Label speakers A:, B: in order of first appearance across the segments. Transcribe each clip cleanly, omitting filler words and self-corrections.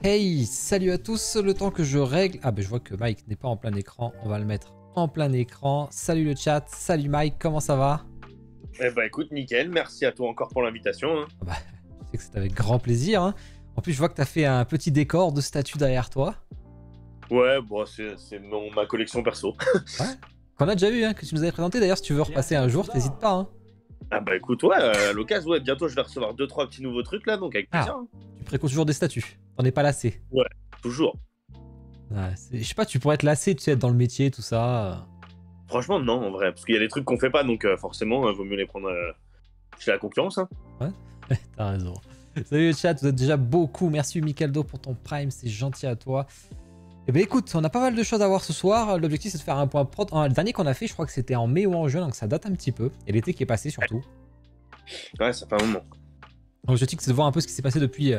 A: Hey, salut à tous, le temps que je règle... Ah ben je vois que Mike n'est pas en plein écran, on va le mettre en plein écran. Salut le chat, salut Mike, comment ça va?
B: Eh bah écoute, nickel, merci à toi encore pour l'invitation. Hein.
A: Ah bah, je sais que c'est avec grand plaisir. Hein. En plus je vois que tu as fait un petit décor de statue derrière toi.
B: Ouais, bon, c'est ma collection perso.
A: Ouais, qu'on a déjà vu, hein, que tu nous avais présenté. D'ailleurs si tu veux repasser un jour, t'hésites pas. Hein.
B: Ah bah écoute, ouais, à l'occasion, ouais, bientôt je vais recevoir 2-3 petits nouveaux trucs là, donc avec plaisir.
A: Ah,
B: Hein.
A: tu préconises toujours des statues, t'en es pas lassé.
B: Ouais, toujours.
A: Ouais, je sais pas, tu pourrais être lassé, tu sais, être dans le métier, tout ça.
B: Franchement, non, en vrai, parce qu'il y a des trucs qu'on fait pas, donc forcément, vaut mieux les prendre chez la concurrence. Hein.
A: Ouais, t'as raison. Salut le chat, vous êtes déjà beaucoup. Merci Micaldo pour ton prime, c'est gentil à toi. Eh ben écoute, on a pas mal de choses à voir ce soir. L'objectif c'est de faire un point prod. Le dernier qu'on a fait, je crois que c'était en mai ou en juin, donc ça date un petit peu. Et l'été qui est passé surtout.
B: Ouais, ça fait un moment.
A: L'objectif c'est de voir un peu ce qui s'est passé depuis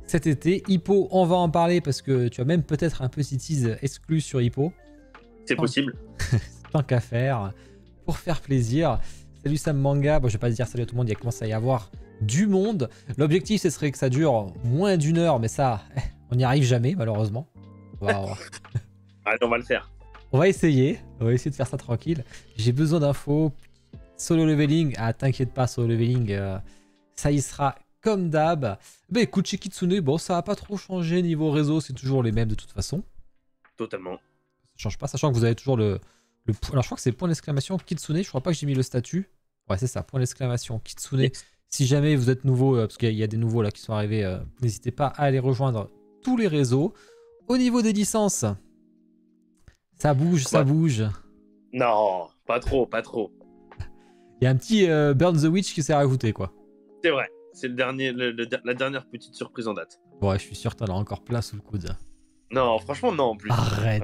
A: cet été. Hippo, on va en parler parce que tu as même peut-être un petit tease exclu sur Hippo.
B: C'est possible.
A: Tant qu'à faire, pour faire plaisir. Salut Sam Manga, bon je vais pas dire salut à tout le monde, il commence à y avoir du monde. L'objectif ce serait que ça dure moins d'une heure, mais ça, on n'y arrive jamais malheureusement. Wow.
B: Allez, on va le faire.
A: On va essayer de faire ça tranquille. J'ai besoin d'infos. Solo leveling, ah t'inquiète pas, solo leveling, ça y sera comme d'hab. Bah écoute, chez Kitsune, bon ça a pas trop changé niveau réseau, c'est toujours les mêmes de toute façon.
B: Totalement.
A: Ça change pas, sachant que vous avez toujours le alors je crois que c'est point d'exclamation Kitsune, je crois pas que j'ai mis le statut. Ouais c'est ça, point d'exclamation Kitsune.
B: Yes.
A: Si jamais vous êtes nouveau, parce qu'il y a des nouveaux là qui sont arrivés, n'hésitez pas à aller rejoindre tous les réseaux. Au niveau des licences, ça bouge, ça bouge.
B: Non, pas trop, pas trop.
A: Il y a un petit Burn the Witch qui s'est rajouté quoi.
B: C'est vrai, c'est le dernier, la dernière petite surprise en date.
A: Bon, ouais, je suis sûr que t'en as encore plein sous le coude.
B: Non, franchement, non, en plus.
A: Arrête.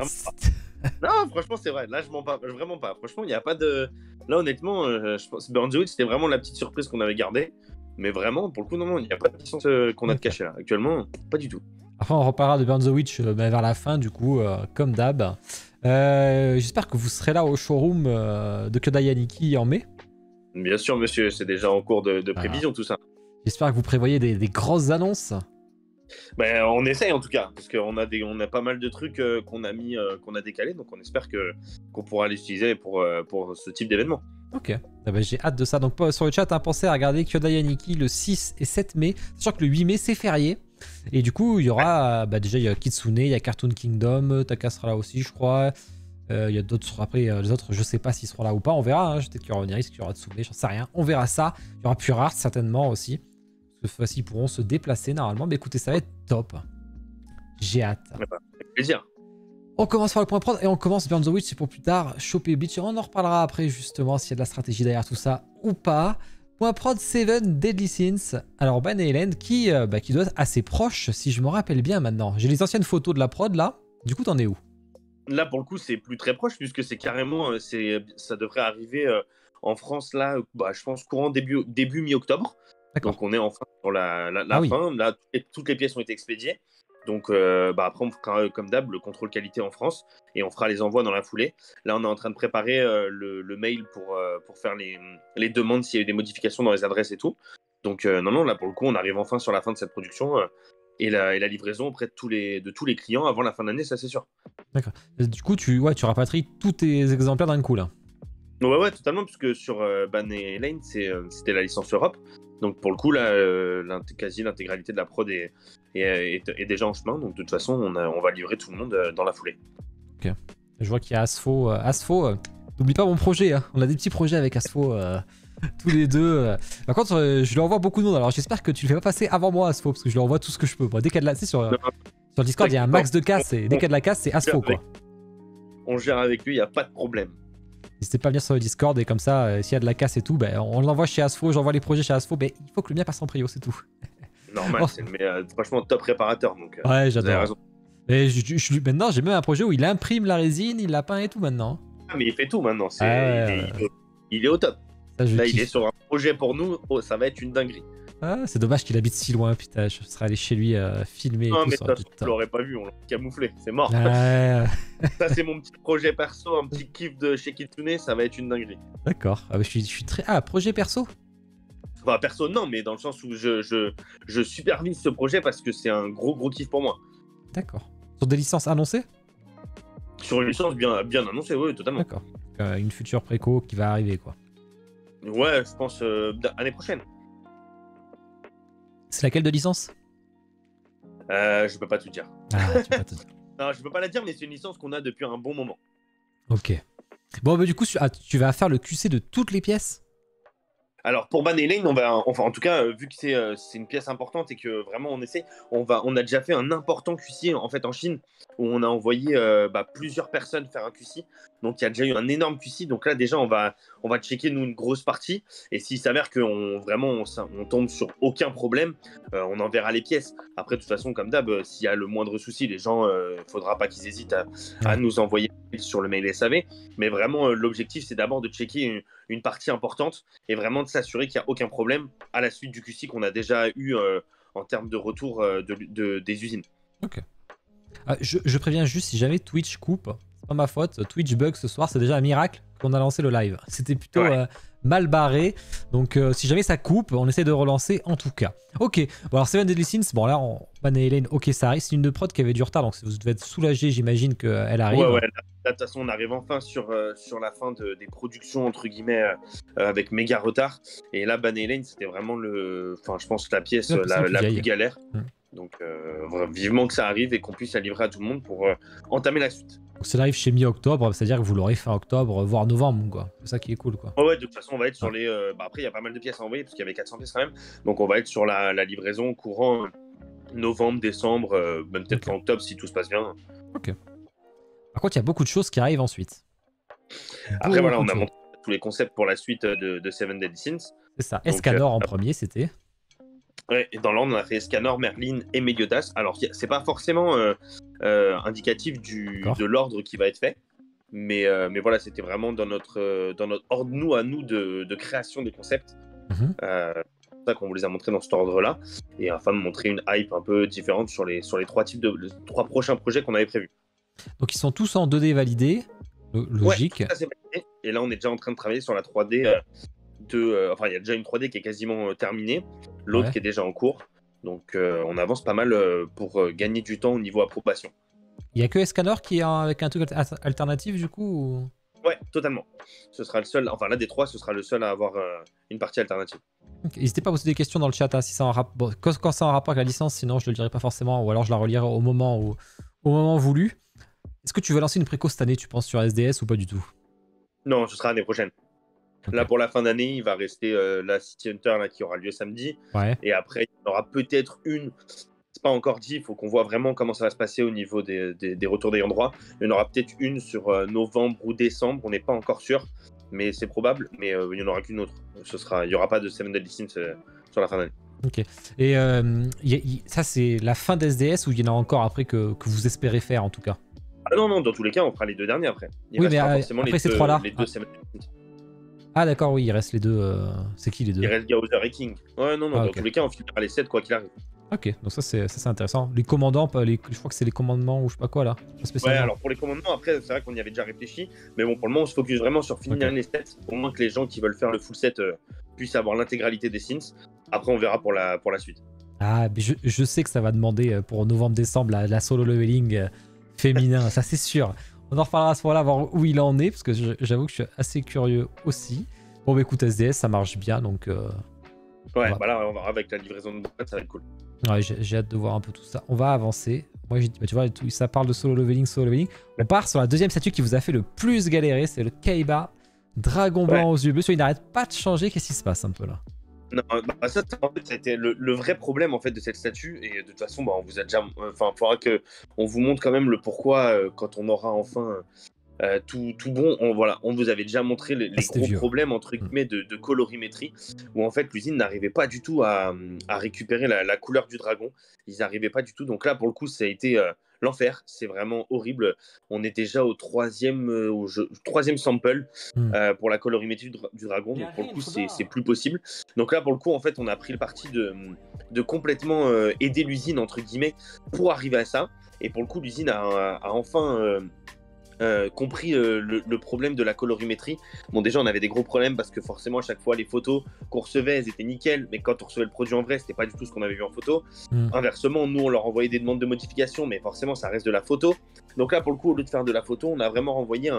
B: Non, franchement, c'est vrai. Là, je mens pas. Vraiment pas. Franchement, il n'y a pas de. Là, honnêtement, je pense Burn the Witch, c'était vraiment la petite surprise qu'on avait gardée. Mais vraiment, pour le coup, non, il n'y a pas de licence qu'on a de cachée là. Actuellement, pas du tout.
A: Enfin, on reparlera de Burn the Witch vers la fin, du coup, comme d'hab. J'espère que vous serez là au showroom de Kyodai Aniki en mai.
B: Bien sûr, monsieur, c'est déjà en cours de prévision, tout ça.
A: J'espère que vous prévoyez des grosses annonces.
B: Ben, on essaye en tout cas, parce qu'on a pas mal de trucs qu'on a mis, qu'on a décalés, donc on espère qu'on pourra les utiliser pour ce type d'événement.
A: Ok, ah bah, j'ai hâte de ça. Donc sur le chat, hein, pensez à regarder Kyodai Aniki le 6 et 7 mai, sachant que le 8 mai c'est férié. Et du coup, il y aura déjà il y a Kitsune, il y a Cartoon Kingdom, Taka sera là aussi, je crois. Il y a d'autres après, les autres, je sais pas s'ils seront là ou pas, on verra. Hein. Peut-être qu'il y aura Oniris, qu'il y aura Tsume, j'en sais rien. On verra ça. Il y aura Pure Art certainement aussi. Cette fois-ci, ils pourront se déplacer normalement. Mais écoutez, ça va être top. J'ai hâte.
B: Ouais, bah, avec plaisir.
A: On commence par le point prod et on commence Burn the Witch, c'est pour plus tard. Choper Bleach, on en reparlera après justement s'il y a de la stratégie derrière tout ça ou pas. Point prod 7 Deadly Sins. Alors Ban et Hélène qui doit être assez proche si je me rappelle bien maintenant. J'ai les anciennes photos de la prod là. Du coup, t'en es où?
B: Là, pour le coup, c'est plus très proche, puisque c'est carrément, ça devrait arriver en France, là, je pense, courant début mi-octobre. Donc, on est enfin sur la fin. Oui. Là, toutes les pièces ont été expédiées. Donc, après, on fera, comme d'hab, le contrôle qualité en France et on fera les envois dans la foulée. Là, on est en train de préparer le mail pour faire les demandes s'il y a eu des modifications dans les adresses et tout. Donc, non, là, pour le coup, on arrive enfin sur la fin de cette production. Et la livraison auprès de tous les clients avant la fin de l'année, ça c'est sûr.
A: D'accord. Du coup, tu rapatries tous tes exemplaires d'un coup là.
B: Ouais, totalement, puisque sur Ban et Lane, c'était la licence Europe. Donc pour le coup, là, quasi l'intégralité de la prod est déjà en chemin. Donc de toute façon, on va livrer tout le monde dans la foulée.
A: Ok. Je vois qu'il y a Asfo. Asfo, n'oublie pas mon projet. Hein. On a des petits projets avec Asfo. Tous les deux. Par contre, je lui envoie beaucoup de monde. Alors j'espère que tu le fais pas passer avant moi, Asfo, parce que je lui envoie tout ce que je peux. Bon, dès qu'il y a de la... sur Discord, il y a un max de casse. Et dès qu'il y a de la casse, c'est Asfo, quoi.
B: On gère avec lui, il n'y a pas de problème.
A: N'hésitez pas à venir sur le Discord et comme ça, s'il y a de la casse et tout, on l'envoie chez Asfo. J'envoie les projets chez Asfo. Il faut que le mien passe en prio, c'est tout.
B: Normal, mais franchement, top réparateur. Donc,
A: ouais, j'adore. Et maintenant, j'ai même un projet où il imprime la résine, il la peint et tout maintenant.
B: Ah, mais il fait tout maintenant. Il est au top. Ça, il est sur un projet pour nous, ça va être une dinguerie.
A: Ah, c'est dommage qu'il habite si loin, putain, je serais allé chez lui filmer.
B: Non,
A: et tout,
B: mais ça, on l'aurait pas vu, on l'a camouflé, c'est mort.
A: Ça,
B: c'est mon petit projet perso, un petit kiff de chez Kitsune, ça va être une dinguerie.
A: D'accord, je suis très... Ah, projet perso?
B: Enfin, perso, non, mais dans le sens où je supervise ce projet parce que c'est un gros kiff pour moi.
A: D'accord. Sur des licences annoncées?
B: Sur une licence bien annoncée, oui, totalement.
A: D'accord. Une future préco qui va arriver, quoi.
B: Ouais, je pense année prochaine.
A: C'est laquelle de licence?
B: Je peux pas tout dire.
A: Ah, tu peux pas te dire.
B: Non, je peux pas la dire, mais c'est une licence qu'on a depuis un bon moment.
A: Ok. Bon, bah du coup, tu vas faire le QC de toutes les pièces?
B: Alors pour Banner Lane, en tout cas, vu que c'est une pièce importante et que vraiment on a déjà fait un important QC en fait en Chine où on a envoyé plusieurs personnes faire un QC. Donc il y a déjà eu un énorme QC. Donc là déjà on va checker nous une grosse partie et s'il s'avère qu'on on tombe sur aucun problème, on enverra les pièces. Après de toute façon comme d'hab, s'il y a le moindre souci, les gens, faudra pas qu'ils hésitent à nous envoyer sur le mail SAV. Mais vraiment l'objectif c'est d'abord de checker une partie importante et vraiment de s'assurer qu'il n'y a aucun problème à la suite du QC qu'on a déjà eu en termes de retour des usines.
A: Ok. Je préviens juste, si jamais Twitch coupe, c'est pas ma faute. Twitch bug ce soir, c'est déjà un miracle qu'on a lancé le live. C'était plutôt mal barré. Donc si jamais ça coupe, on essaie de relancer en tout cas. Ok, bon alors Seven Deadly Sins, bon là, Banner Lane, ok ça arrive. C'est une de prod qui avait du retard, donc vous devez être soulagé, j'imagine qu'elle arrive.
B: Ouais, de toute façon, on arrive enfin sur la fin des productions, entre guillemets, avec méga retard. Et là, Banner Lane, c'était vraiment je pense, la pièce la plus galère. Donc, vivement que ça arrive et qu'on puisse la livrer à tout le monde pour entamer la suite.
A: Donc, ça arrive chez mi-octobre, c'est-à-dire que vous l'aurez fin octobre, voire novembre, quoi. C'est ça qui est cool, quoi.
B: Ouais, de toute façon, on va être sur les... après, il y a pas mal de pièces à envoyer, parce qu'il y avait 400 pièces quand même. Donc, on va être sur la livraison courant novembre, décembre, même peut-être en octobre, si tout se passe bien.
A: Ok. Par contre, il y a beaucoup de choses qui arrivent ensuite.
B: Après, voilà, on a montré tous les concepts pour la suite de Seven Deadly Sins.
A: C'est ça. Escanor en premier, c'était.
B: Ouais, et dans l'ordre, on a fait Escanor, Merlin et Meliodas. Alors, c'est pas forcément indicatif de l'ordre qui va être fait. Mais voilà, c'était vraiment dans notre ordre, à nous, de création des concepts. C'est pour ça qu'on vous les a montrés dans cet ordre-là. Et afin de montrer une hype un peu différente sur les trois prochains projets qu'on avait prévus.
A: Donc, ils sont tous en 2D validés. Logique.
B: Ouais, ça, c'est validé. Et là, on est déjà en train de travailler sur la 3D. Enfin, il y a déjà une 3D qui est quasiment terminée, l'autre qui est déjà en cours. Donc, on avance pas mal pour gagner du temps au niveau approbation.
A: Il n'y a que Escanor qui est avec un truc alternatif, du coup ou...
B: Ouais, totalement. Ce sera le seul, enfin, là des trois, ce sera le seul à avoir une partie alternative.
A: Okay. N'hésitez pas à poser des questions dans le chat, hein, si c'est en quand c'est en rapport avec la licence, sinon je ne le dirai pas forcément, ou alors je la relirai au moment voulu. Est-ce que tu veux lancer une préco cette année, tu penses, sur SDS ou pas du tout?
B: Non, ce sera l'année prochaine. Okay. Là, pour la fin d'année, il va rester la City Hunter là, qui aura lieu samedi.
A: Ouais.
B: Et après, il y en aura peut-être une. C'est pas encore dit, il faut qu'on voit vraiment comment ça va se passer au niveau des retours d'ayant droit. Il y en aura peut-être une sur novembre ou décembre, on n'est pas encore sûr, mais c'est probable. Mais il n'y en aura qu'une autre. Il n'y aura pas de Seven Deadly Sins sur la fin d'année.
A: Ok. Et ça, c'est la fin d'SDS ou il y en a encore après que vous espérez faire en tout cas?
B: Ah non, dans tous les cas, on fera les deux derniers après.
A: Oui, mais après ces trois-là.
B: Les deux Seven Deadly Sins.
A: Ah d'accord, oui, il reste les deux. C'est qui les deux?
B: Il reste Gaozer et King. Ouais, non, dans tous les cas, on finira les 7 quoi qu'il arrive.
A: Ok, donc ça c'est intéressant. Les commandants, je crois que c'est les commandements ou je sais pas quoi là.
B: Ouais, alors pour les commandements, après, c'est vrai qu'on y avait déjà réfléchi. Mais bon, pour le moment, on se focus vraiment sur finir les sets. Au moins que les gens qui veulent faire le full set puissent avoir l'intégralité des sins. Après, on verra pour la suite.
A: Ah, mais je sais que ça va demander pour novembre-décembre la solo leveling féminin, ça c'est sûr. On en reparlera à ce moment-là, voir où il en est, parce que j'avoue que je suis assez curieux aussi. Bon, bah écoute, SDS, ça marche bien, donc...
B: ouais, bah là, on va avec la livraison de boîte, ça va être cool.
A: Ouais, j'ai hâte de voir un peu tout ça. On va avancer. Moi, j'ai dit, bah, tu vois, ça parle de solo leveling. On part sur la deuxième statue qui vous a fait le plus galérer, c'est le Kaiba, dragon blanc aux yeux bleus. Il n'arrête pas de changer, qu'est-ce qui se passe un peu là?
B: Non, bah ça, en fait, ça a été le vrai problème en fait de cette statue, et de toute façon, bah, on vous a déjà, enfin, il faudra que on vous montre quand même le pourquoi quand on aura enfin tout bon. On vous avait déjà montré les gros problèmes entre guillemets de colorimétrie, où en fait l'usine n'arrivait pas du tout à récupérer la couleur du dragon. Ils n'arrivaient pas du tout. Donc là, pour le coup, ça a été l'enfer. C'est vraiment horrible. On est déjà au troisième sample pour la colorimétrie du dragon. Donc pour le coup, c'est plus possible. Donc là, pour le coup, en fait, on a pris le parti de complètement aider l'usine entre guillemets pour arriver à ça. Et pour le coup, l'usine a enfin compris le problème de la colorimétrie. Bon, déjà, on avait des gros problèmes parce que forcément, à chaque fois, les photos qu'on recevait, elles étaient nickel, mais quand on recevait le produit en vrai, c'était pas du tout ce qu'on avait vu en photo. Inversement, nous, on leur envoyait des demandes de modification, mais forcément, ça reste de la photo. Donc là, pour le coup, au lieu de faire de la photo, on a vraiment renvoyé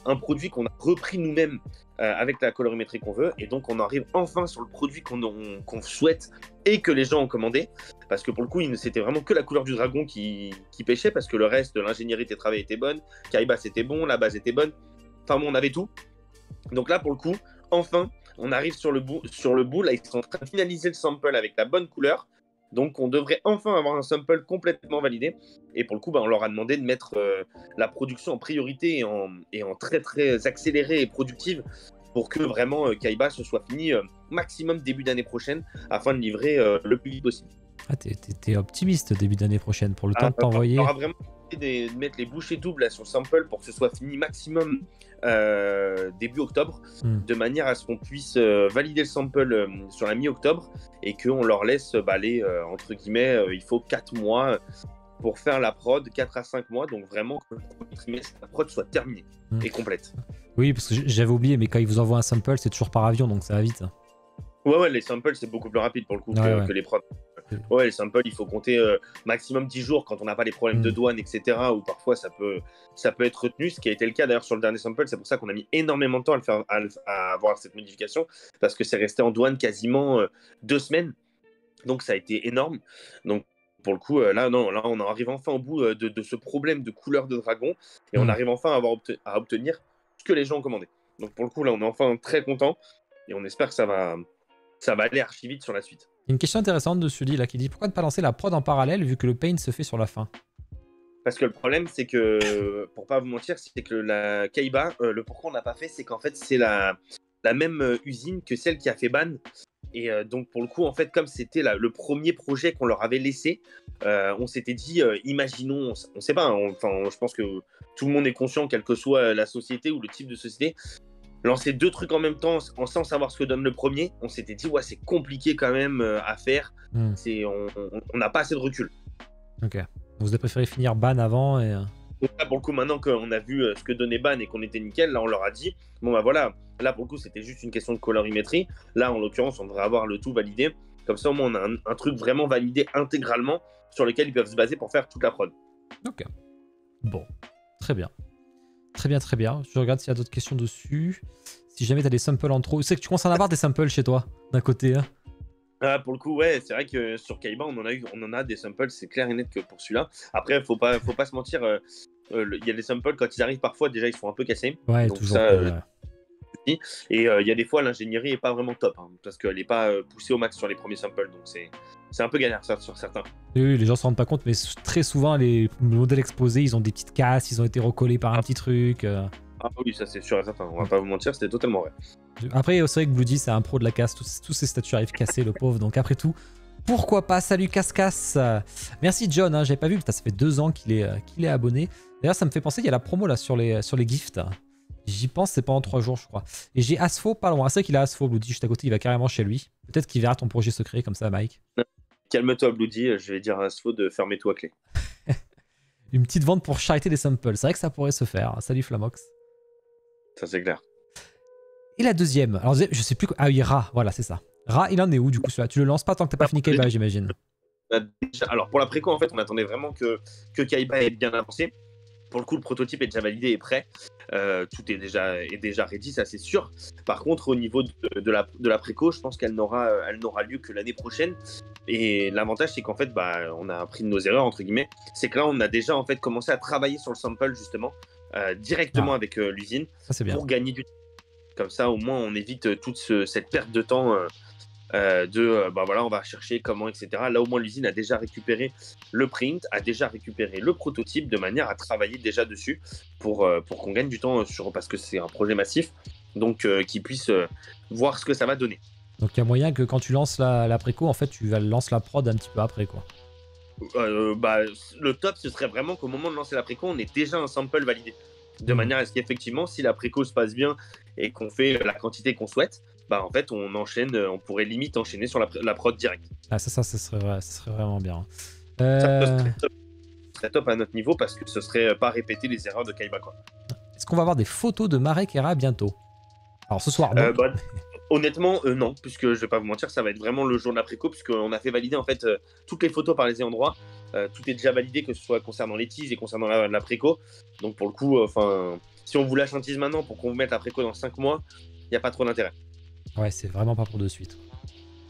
B: un produit qu'on a repris nous-mêmes avec la colorimétrie qu'on veut, et donc on arrive enfin sur le produit qu'on souhaite et que les gens ont commandé, parce que pour le coup, c'était vraiment que la couleur du dragon qui pêchait, parce que le reste de l'ingénierie de travail était bonne, Kaiba c'était bon, la base était bonne, enfin bon, on avait tout. Donc là, pour le coup, enfin, on arrive sur le bout, là, ils sont en train de finaliser le sample avec la bonne couleur, donc on devrait enfin avoir un sample complètement validé, et pour le coup, on leur a demandé de mettre la production en priorité et en très très accélérée et productive, pour que vraiment Kaiba se soit fini maximum début d'année prochaine, afin de livrer le plus vite possible.
A: Ah, t'es optimiste début d'année prochaine pour le temps de t'envoyer.
B: On aura vraiment de mettre les bouchées doubles là, sur le sample pour que ce soit fini maximum début octobre, de manière à ce qu'on puisse valider le sample sur la mi-octobre et qu'on leur laisse aller, entre guillemets, il faut 4 mois pour faire la prod, 4 à 5 mois, donc vraiment que le premier trimestre, la prod soit terminée et complète.
A: Oui, parce que j'avais oublié, mais quand ils vous envoient un sample, c'est toujours par avion, donc ça va vite.
B: Ouais, les samples, c'est beaucoup plus rapide pour le coup que les prods. Ouais, les samples, il faut compter maximum 10 jours quand on n'a pas les problèmes de douane, etc. Ou parfois ça peut être retenu, ce qui a été le cas d'ailleurs sur le dernier sample. C'est pour ça qu'on a mis énormément de temps à avoir cette modification, parce que c'est resté en douane quasiment 2 semaines. Donc ça a été énorme. Donc pour le coup, là, on arrive enfin au bout de ce problème de couleur de dragon, et on arrive enfin à obtenir ce que les gens ont commandé. Donc pour le coup, là, on est enfin très content, et on espère que ça va aller archi vite sur la suite.
A: Une question intéressante de Sully là qui dit pourquoi ne pas lancer la prod en parallèle vu que le paint se fait sur la fin?
B: Parce que le problème, c'est que, pour pas vous mentir, c'est que la Kaiba, le pourquoi on n'a pas fait, c'est qu'en fait, c'est la même usine que celle qui a fait Ban. Et donc, pour le coup, en fait, comme c'était le premier projet qu'on leur avait laissé, on s'était dit, imaginons, on sait pas, je pense que tout le monde est conscient, quelle que soit la société ou le type de société, lancer 2 trucs en même temps sans savoir ce que donne le premier, on s'était dit, ouais, c'est compliqué quand même à faire, on n'a pas assez de recul.
A: Ok. Vous avez préféré finir Ban avant et...
B: Donc là, pour le coup, maintenant qu'on a vu ce que donnait Ban et qu'on était nickel, là, on leur a dit, bon bah voilà, là, pour le coup, c'était juste une question de colorimétrie. Là, en l'occurrence, on devrait avoir le tout validé. Comme ça, au moins, on a un truc vraiment validé intégralement sur lequel ils peuvent se baser pour faire toute la prod.
A: Ok. Bon. Très bien. Très bien, très bien. Je regarde s'il y a d'autres questions dessus. Si jamais tu as des samples en trop... Tu sais que tu commences à en avoir des samples chez toi, d'un côté. Hein.
B: Pour le coup, ouais, c'est vrai que sur Kaiba, on en a des samples, c'est clair et net que pour celui-là. Après, faut pas se mentir, il y a des samples, quand ils arrivent parfois, déjà, ils sont un peu cassés.
A: Ouais,
B: donc
A: toujours.
B: Ça, et il y a des fois, l'ingénierie est pas vraiment top, hein, parce qu'elle n'est pas poussée au max sur les premiers samples, donc c'est un peu galère, ça, sur certains.
A: Oui, les gens se rendent pas compte, mais très souvent, les modèles exposés, ils ont des petites casses, ils ont été recollés par un petit truc.
B: Ah oui, ça c'est sûr et certain, on va pas vous mentir, c'était totalement vrai.
A: Après, c'est vrai que Bloody, c'est un pro de la casse, tous ses statues arrivent cassés, le pauvre, donc après tout, pourquoi pas. Salut Casse-Casse. Merci John, hein, j'avais pas vu, putain, ça fait 2 ans qu'il est abonné. D'ailleurs, ça me fait penser, il y a la promo là sur les gifts. J'y pense, c'est pendant 3 jours, je crois. Et j'ai Asfo pas loin. C'est vrai qu'il a Asfo, Bloody, juste à côté, il va carrément chez lui. Peut-être qu'il verra ton projet secret comme ça, Mike.
B: Calme-toi, Bloody, je vais dire à Asfo de fermer tout à clé.
A: Une petite vente pour chariter des samples, c'est vrai que ça pourrait se faire. Salut Flamox.
B: Ça, c'est clair.
A: Et la deuxième, alors je sais plus quoi. Ah oui, Ra, voilà, c'est ça. Ra, il en est où du coup celui-là? Tu le lances pas tant que t'as pas fini Kaiba, j'imagine.
B: Alors, pour la préco, en fait, on attendait vraiment que Kaiba ait bien avancé. Pour le coup, le prototype est déjà validé et prêt. Tout est déjà ready, ça c'est sûr. Par contre, au niveau de la préco, je pense qu'elle n'aura lieu que l'année prochaine. Et l'avantage, c'est qu'en fait, on a appris de nos erreurs, entre guillemets. C'est que là, on a déjà en fait commencé à travailler sur le sample, justement, directement avec l'usine, pour gagner du temps. Comme ça, au moins, on évite toute cette perte de temps voilà, on va chercher comment, etc. Là, au moins, l'usine a déjà récupéré le print, a déjà récupéré le prototype, de manière à travailler déjà dessus pour qu'on gagne du temps parce que c'est un projet massif, donc qu'ils puissent voir ce que ça va donner.
A: Donc, il y a moyen que quand tu lances la préco, en fait, tu lances la prod un petit peu après, quoi.
B: Le top, ce serait vraiment qu'au moment de lancer la préco, on ait déjà un sample validé. De manière à ce qu'effectivement, si la préco se passe bien et qu'on fait la quantité qu'on souhaite, en fait, on pourrait limite enchaîner sur la prod directe.
A: Ah, ça serait vraiment bien.
B: Ça serait top à notre niveau, parce que ce serait pas répéter les erreurs de Kaiba, quoi.
A: Est-ce qu'on va avoir des photos de Marek Era bientôt? Alors ce soir, non.
B: Honnêtement, non, puisque je vais pas vous mentir, ça va être vraiment le jour de la préco, puisqu'on a fait valider en fait toutes les photos par les ayants droit. Tout est déjà validé, que ce soit concernant les teases et concernant la préco. Donc pour le coup, si on vous lâche un tease maintenant pour qu'on vous mette la préco dans 5 mois, il n'y a pas trop d'intérêt.
A: Ouais, c'est vraiment pas pour de suite.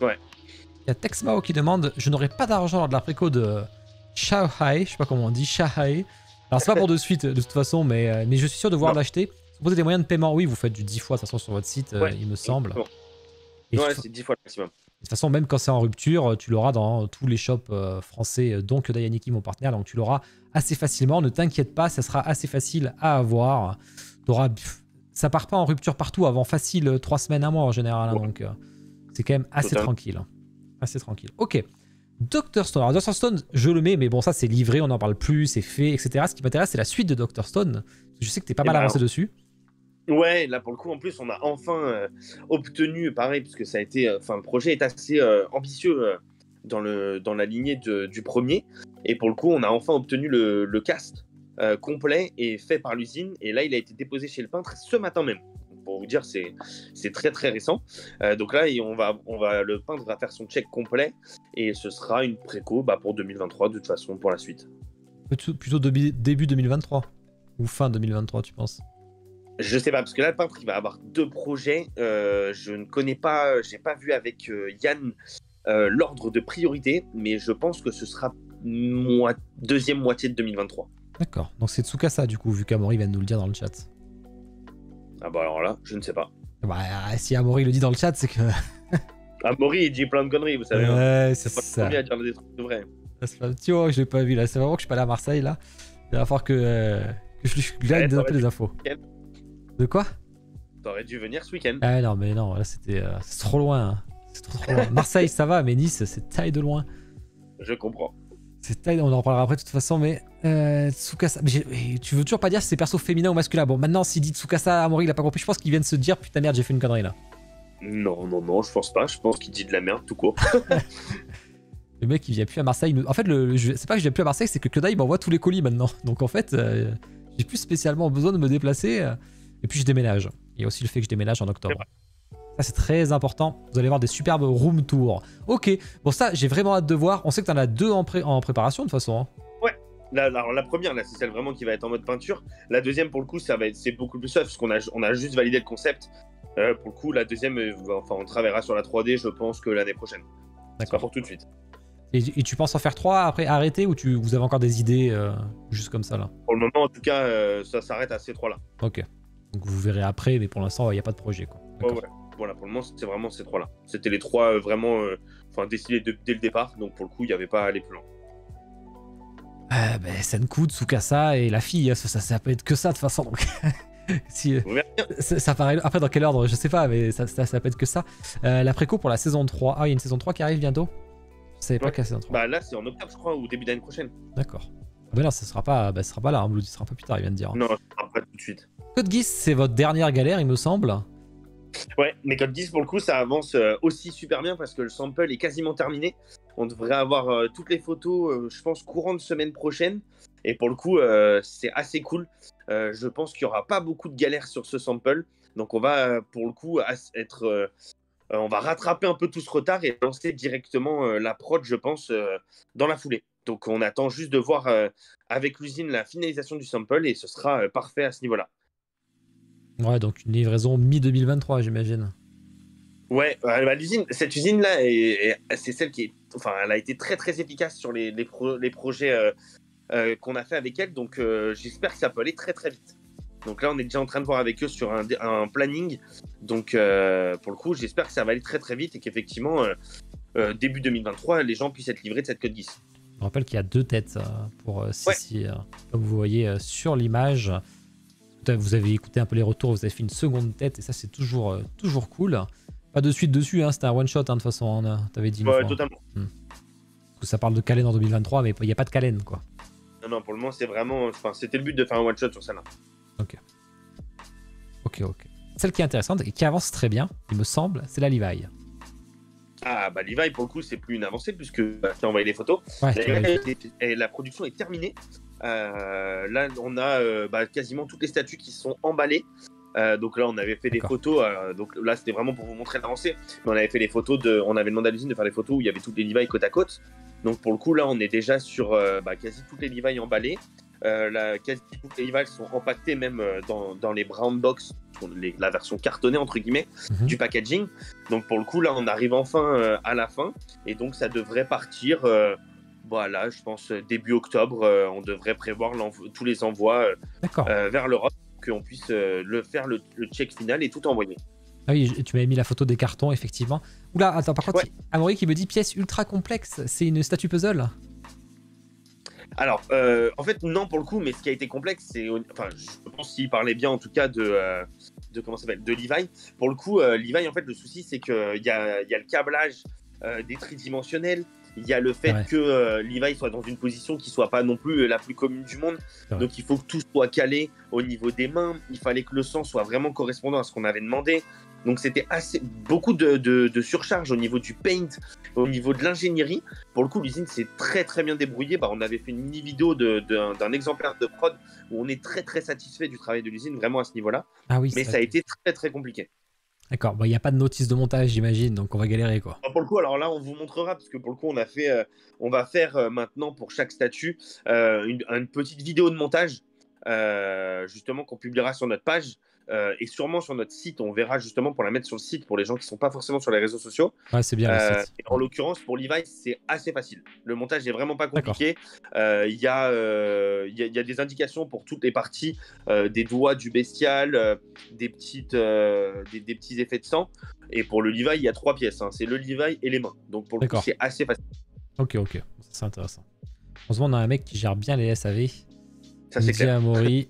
B: Ouais.
A: Il y a Texmao qui demande: je n'aurai pas d'argent lors de la préco de Shanghai, je sais pas comment on dit, Shanghai. Alors c'est pas pour de suite de toute façon, mais je suis sûr de vouloir l'acheter. Vous avez des moyens de paiement, oui, vous faites du 10 fois de toute façon sur votre site, il me semble.
B: Ouais, c'est 10 fois le maximum.
A: De toute façon, même quand c'est en rupture, tu l'auras dans tous les shops français, dont Kyodai et Nikki, mon partenaire, donc tu l'auras assez facilement. Ne t'inquiète pas, ça sera assez facile à avoir. Ça part pas en rupture partout avant facile 3 semaines, 1 mois en général, hein, donc c'est quand même assez tranquille. Assez tranquille. Ok. Dr. Stone. Alors Dr. Stone, je le mets, mais bon, ça c'est livré, on n'en parle plus, c'est fait, etc. Ce qui m'intéresse, c'est la suite de Dr. Stone. Je sais que t'es pas mal avancé dessus.
B: Ouais, là pour le coup, en plus, on a enfin obtenu, pareil, parce que ça a été, le projet est assez ambitieux dans la lignée du premier, et pour le coup, on a enfin obtenu le cast complet et fait par l'usine, et là, il a été déposé chez le peintre ce matin même. Pour vous dire, c'est très très récent. Donc là, le peintre va faire son check complet, et ce sera une préco pour 2023 de toute façon pour la suite.
A: Plutôt début 2023 ou fin 2023, tu penses?
B: Je sais pas, parce que là, le peintre, il va avoir 2 projets. Je ne connais pas, j'ai pas vu avec Yann l'ordre de priorité, mais je pense que ce sera deuxième moitié de 2023.
A: D'accord, donc c'est Tsukasa du coup, vu qu'Amaury vient de nous le dire dans le chat.
B: Ah bah alors là, je ne sais pas.
A: Bah, si Amaury le dit dans le chat, c'est que...
B: Amaury, il dit plein de conneries, vous savez.
A: Ouais, c'est pas
B: ça. Pas le premier à dire des trucs de vrai.
A: Tu vois, je l'ai pas vu là, c'est vraiment que je suis pas allé à Marseille là. Il va falloir que je glane un peu les infos. De quoi?
B: T'aurais dû venir ce week-end.
A: Ah non, mais non, là c'était c'est trop loin. Hein. C'est trop loin. Marseille, ça va, mais Nice, c'est taille de loin.
B: Je comprends.
A: C'est taille, on en reparlera après de toute façon, mais Tsukasa. Mais tu veux toujours pas dire si c'est perso féminin ou masculin? Bon, maintenant, s'il dit Tsukasa, Amaury, il a pas compris. Je pense qu'il vient de se dire putain merde, j'ai fait une connerie là.
B: Non, je pense pas. Je pense qu'il dit de la merde tout court.
A: Le mec, il vient plus à Marseille. En fait, c'est pas que je viens plus à Marseille, c'est que Kyodai m'envoie tous les colis maintenant. Donc en fait, j'ai plus spécialement besoin de me déplacer. Et puis je déménage. Il y a aussi le fait que je déménage en octobre. Ça, c'est très important. Vous allez voir des superbes room tours. Ok, bon ça, j'ai vraiment hâte de voir. On sait que t'en as 2 en préparation de toute façon. Hein.
B: Ouais. Alors, la première, là, c'est celle vraiment qui va être en mode peinture. La deuxième, pour le coup, c'est beaucoup plus soft, parce qu'on a juste validé le concept. Pour le coup, la deuxième, on travaillera sur la 3D, je pense que l'année prochaine. C'est pas pour tout de suite.
A: Et tu penses en faire 3 après arrêter, ou vous avez encore des idées juste comme ça là?
B: Pour le moment, en tout cas, ça s'arrête à ces 3 là.
A: Ok. Donc vous verrez après, mais pour l'instant, il n'y a pas de projet quoi.
B: Ouais. Voilà, pour le moment, c'est vraiment ces 3 là. C'était les 3 vraiment décidés dès le départ, donc pour le coup, il n'y avait pas à aller plus loin.
A: Senku, Tsukasa et la fille, ça peut être que ça de toute façon. Donc... si, ça paraît... Après, dans quel ordre, je sais pas, mais ça peut être que ça. La préco pour la saison 3. Ah, il y a une saison 3 qui arrive bientôt? Je savais pas qu'à la saison 3.
B: Bah là, c'est en octobre, je crois, ou début d'année prochaine.
A: D'accord. Mais non, ça sera pas là, hein, Blue, ça sera un peu plus tard, il vient de dire.
B: Non, ça sera pas tout de suite.
A: Code Geass, c'est votre dernière galère, il me semble.
B: Ouais, mais Code Geass, pour le coup, ça avance aussi super bien parce que le sample est quasiment terminé. On devrait avoir toutes les photos, je pense, courant de semaine prochaine. Et pour le coup, c'est assez cool. Je pense qu'il n'y aura pas beaucoup de galères sur ce sample. Donc on va, pour le coup, on va rattraper un peu tout ce retard et lancer directement la prod, je pense, dans la foulée. Donc on attend juste de voir avec l'usine la finalisation du sample et ce sera parfait à ce niveau-là.
A: Ouais, donc une livraison mi-2023, j'imagine.
B: Ouais, cette usine-là, c'est celle qui est... Enfin, elle a été très très efficace sur les projets qu'on a fait avec elle, donc j'espère que ça peut aller très très vite. Donc là, on est déjà en train de voir avec eux sur un planning. Donc pour le coup, j'espère que ça va aller très très vite et qu'effectivement, début 2023, les gens puissent être livrés de cette Code Geass.
A: Je rappelle qu'il y a 2 têtes pour Sissi, comme vous voyez sur l'image. Vous avez écouté un peu les retours, vous avez fait une seconde tête et ça c'est toujours cool. Pas de suite dessus, hein, c'était un one shot de toute façon, t'avais dit une fois.
B: Totalement.
A: Parce que ça parle de Kalen en 2023, mais il n'y a pas de Kalen quoi.
B: Non, pour le moment c'est vraiment... c'était le but de faire un one shot sur celle-là.
A: Ok. Celle qui est intéressante et qui avance très bien, il me semble, c'est la Levi.
B: Ah bah Levi pour le coup c'est plus une avancée puisque tu as envoyé les photos.
A: Ouais,
B: La production est terminée. Là on a quasiment toutes les statues qui sont emballées. Donc là on avait fait des photos. Donc là c'était vraiment pour vous montrer l'avancée. Mais on avait fait les photos on avait demandé à l'usine de faire les photos où il y avait toutes les Levi côte à côte. Donc pour le coup là on est déjà sur quasi toutes les Levi emballées. Quasi toutes les Levi sont empaquetées même dans les brown box, la version cartonnée entre guillemets du packaging. Donc pour le coup là on arrive enfin à la fin et donc ça devrait partir voilà je pense début octobre. On devrait prévoir tous les envois vers l'Europe pour qu'on puisse faire le check final et tout envoyer.
A: Ah oui, tu m'avais mis la photo des cartons effectivement. Oula attends par contre Amaury qui me dit pièce ultra complexe, c'est une statue puzzle.
B: Alors, en fait, non pour le coup, mais ce qui a été complexe, c'est, enfin, je pense qu'il parlait bien en tout cas de comment ça s'appelle, de Levi. Pour le coup, Levi, en fait, le souci, c'est qu'il y a le câblage des tridimensionnels. Il y a le fait que Levi soit dans une position qui soit pas non plus la plus commune du monde. Donc, il faut que tout soit calé au niveau des mains. Il fallait que le sang soit vraiment correspondant à ce qu'on avait demandé. Donc c'était beaucoup de surcharge au niveau du paint, au niveau de l'ingénierie. Pour le coup, l'usine s'est très très bien débrouillée. On avait fait une mini vidéo d'un exemplaire de prod où on est très très satisfait du travail de l'usine, vraiment à ce niveau-là.
A: Ah oui,
B: mais ça a été très très compliqué.
A: D'accord, il n'y a pas de notice de montage j'imagine, donc on va galérer quoi.
B: Pour le coup, alors là on vous montrera, parce que pour le coup on va faire maintenant pour chaque statue une petite vidéo de montage justement qu'on publiera sur notre page. Et sûrement sur notre site, on verra justement pour la mettre sur le site pour les gens qui ne sont pas forcément sur les réseaux sociaux.
A: Ouais, c'est bien le site.
B: En l'occurrence, pour Levi, c'est assez facile. Le montage n'est vraiment pas compliqué. Il y a des indications pour toutes les parties, des doigts du bestial, des petits effets de sang. Et pour le Levi, il y a 3 pièces. C'est le Levi et les mains. Donc pour le coup, c'est assez facile.
A: Ok, c'est intéressant. Heureusement, on a un mec qui gère bien les SAV.
B: Ça, c'est clair.
A: Amaury.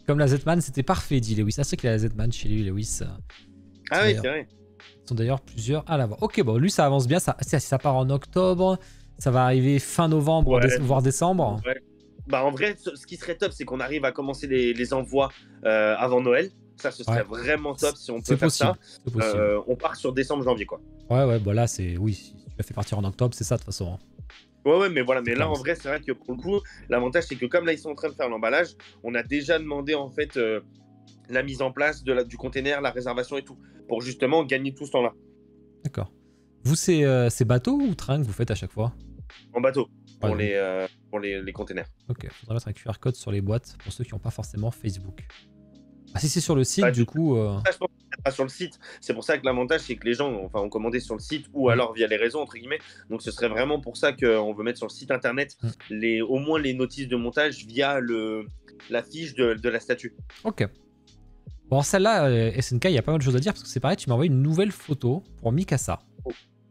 A: Comme la Z-Man, c'était parfait, dit Lewis. Ah, c'est qu'il a la Z-Man chez lui, Lewis.
B: Ah oui, c'est vrai.
A: Ils sont d'ailleurs plusieurs à l'avoir. Ok, bon, lui, ça avance bien. Ça part en octobre. Ça va arriver fin novembre, voire décembre.
B: Ouais. En vrai, ce qui serait top, c'est qu'on arrive à commencer les envois avant Noël. Ça, ce serait vraiment top si on peut faire ça. On part sur décembre-janvier, quoi.
A: Ouais, bah là, c'est... Oui, si tu l'as fait partir en octobre, c'est ça, de toute façon.
B: Ouais, mais voilà, mais là, en vrai, c'est vrai que pour le coup, l'avantage, c'est que comme là, ils sont en train de faire l'emballage, on a déjà demandé, en fait, la mise en place du container, la réservation et tout, pour justement gagner tout ce temps-là.
A: D'accord. Vous, c'est bateau ou train que vous faites à chaque fois?
B: En bateau, pour les containers.
A: Ok, faudrait mettre un QR code sur les boîtes pour ceux qui n'ont pas forcément Facebook. Ah, si c'est sur le site, du coup...
B: Ça, je pense que c'est pas sur le site. C'est pour ça que l'avantage, c'est que les gens ont commandé sur le site ou alors via les réseaux, entre guillemets. Donc, ce serait vraiment pour ça qu'on veut mettre sur le site internet au moins les notices de montage via la fiche de la statue.
A: Ok. Bon, celle-là, SNK, il y a pas mal de choses à dire parce que c'est pareil, tu m'as envoyé une nouvelle photo pour Mikasa.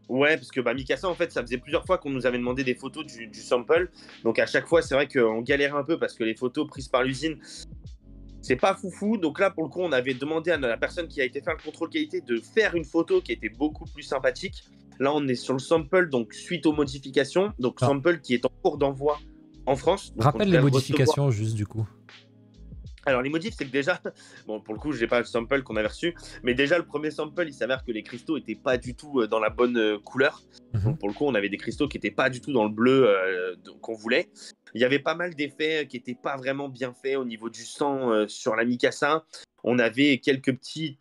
B: Ouais, parce que Mikasa, en fait, ça faisait plusieurs fois qu'on nous avait demandé des photos du sample. Donc, à chaque fois, c'est vrai qu'on galérait un peu parce que les photos prises par l'usine, c'est pas foufou. Donc là, pour le coup, on avait demandé à la personne qui a été faire le contrôle qualité de faire une photo qui était beaucoup plus sympathique. Là, on est sur le sample, donc suite aux modifications. Donc, sample qui est en cours d'envoi en France. Donc,
A: rappelle les modifications juste du coup.
B: Alors, les modifs, c'est que déjà, bon, pour le coup, j'ai pas le sample qu'on avait reçu, mais déjà, le premier sample, il s'avère que les cristaux étaient pas du tout dans la bonne couleur. Donc, pour le coup, on avait des cristaux qui étaient pas du tout dans le bleu qu'on voulait. Il y avait pas mal d'effets qui étaient pas vraiment bien faits au niveau du sang sur la Mikasa. On avait quelques petits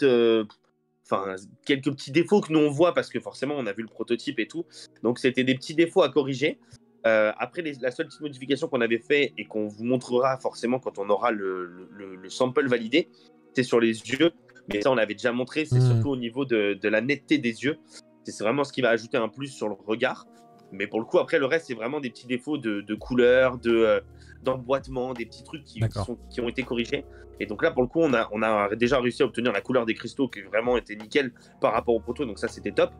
B: défauts que nous on voit parce que forcément, on a vu le prototype et tout. Donc, c'était des petits défauts à corriger. Après, la seule petite modification qu'on avait fait et qu'on vous montrera forcément quand on aura le sample validé, c'est sur les yeux. Mais ça, on l'avait déjà montré, c'est surtout au niveau de la netteté des yeux. C'est vraiment ce qui va ajouter un plus sur le regard. Mais pour le coup, après, le reste, c'est vraiment des petits défauts de couleur, d'emboîtement, des petits trucs qui ont été corrigés. Et donc là, pour le coup, on a déjà réussi à obtenir la couleur des cristaux qui vraiment était nickel par rapport au proto. Donc ça, c'était top.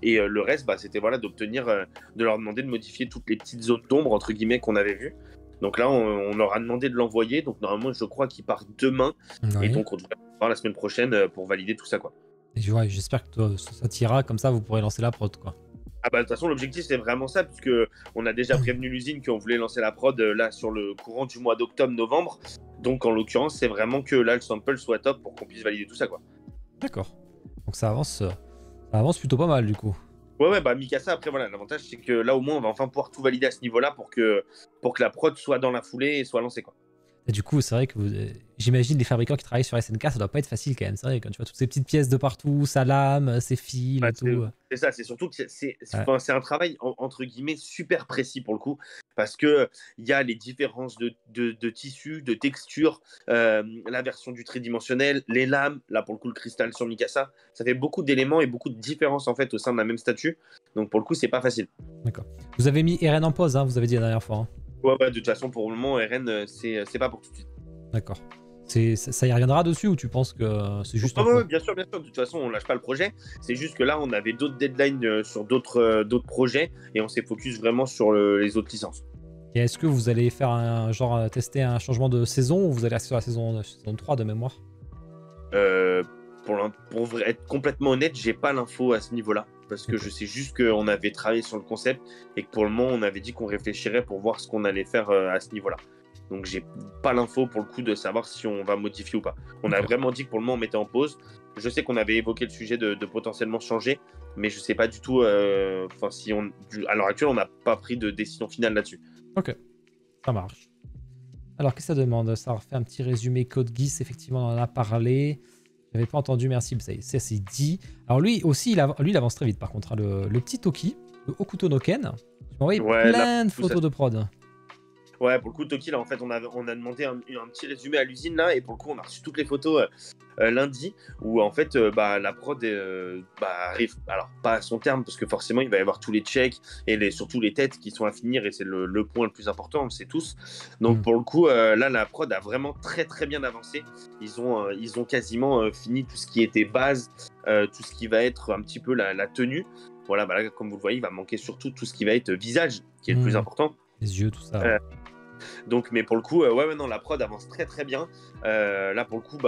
B: Et le reste, c'était d'obtenir, de leur demander de modifier toutes les petites zones d'ombre, entre guillemets, qu'on avait vues. Donc là, on leur a demandé de l'envoyer. Donc normalement, je crois qu'il part demain. Ouais. Et donc, on devrait voir la semaine prochaine pour valider tout ça, quoi.
A: Et j'espère que ça t'ira, comme ça, vous pourrez lancer la prod, quoi.
B: Ah de toute façon, l'objectif, c'est vraiment ça, puisque on a déjà prévenu l'usine qu'on voulait lancer la prod là sur le courant du mois d'octobre-novembre. Donc, en l'occurrence, c'est vraiment que là, le sample soit top pour qu'on puisse valider tout ça, quoi.
A: D'accord. Donc ça avance plutôt pas mal, du coup.
B: Ouais, bah Mikasa, après, voilà, l'avantage, c'est que là, au moins, on va enfin pouvoir tout valider à ce niveau-là pour que la prod soit dans la foulée et soit lancée, quoi.
A: Et du coup, c'est vrai que j'imagine les fabricants qui travaillent sur SNK, ça doit pas être facile quand même. C'est vrai, quand tu vois toutes ces petites pièces de partout, sa lame, ses fils
B: Ouais,
A: et tout.
B: c'est ça, c'est surtout que
A: Ouais.
B: enfin, c'est un travail entre guillemets super précis pour le coup, parce que il y a les différences de tissus, de textures, la version du tridimensionnel, les lames, là pour le coup le cristal sur Mikasa, ça fait beaucoup d'éléments et beaucoup de différences en fait au sein de la même statue, donc pour le coup c'est pas facile.
A: D'accord. Vous avez mis Eren en pause, hein, vous avez dit la dernière fois. Hein.
B: Ouais, de toute façon pour le moment Eren c'est pas pour tout de suite.
A: D'accord. Ça y reviendra dessus ou tu penses que c'est juste en
B: Ouais,
A: pause?
B: bien sûr, de toute façon on lâche pas le projet, c'est juste que là on avait d'autres deadlines sur d'autres projets et on s'est focus vraiment sur les autres licences.
A: Et est-ce que vous allez faire tester un changement de saison ou vous allez rester sur la saison 3 de mémoire?
B: Euh, être complètement honnête, j'ai pas l'info à ce niveau-là. Parce que je sais juste qu'on avait travaillé sur le concept et que pour le moment, on avait dit qu'on réfléchirait pour voir ce qu'on allait faire à ce niveau-là. Donc, j'ai pas l'info pour le coup de savoir si on va modifier ou pas. On a vraiment dit que pour le moment, on mettait en pause. Je sais qu'on avait évoqué le sujet de potentiellement changer, mais je sais pas du tout. Si à l'heure actuelle, on n'a pas pris de décision finale là-dessus.
A: Ok, ça marche. Alors, qu'est-ce que ça demande? Ça refait un petit résumé Code Geass, effectivement, on en a parlé. J'avais pas entendu, merci, ça c'est dit. Alors lui aussi, il avance très vite par contre. Hein, le petit Toki, le Hokuto no Ken, tu m'as envoyé plein de photos de prod.
B: Ouais, pour le coup, Toki, là, en fait, on a demandé un petit résumé à l'usine, là, et pour le coup, on a reçu toutes les photos lundi, où, en fait, la prod arrive, alors, pas à son terme, parce que forcément, il va y avoir tous les checks, et surtout les têtes qui sont à finir, et c'est le point le plus important, on le sait tous. Donc, pour le coup, là, la prod a vraiment très, très bien avancé. Ils ont quasiment fini tout ce qui était base, tout ce qui va être un petit peu la tenue. Voilà, là, comme vous le voyez, il va manquer surtout tout ce qui va être visage, qui est le plus important.
A: Les yeux, tout ça.
B: Donc, mais pour le coup, non, la prod avance très très bien. Là, pour le coup,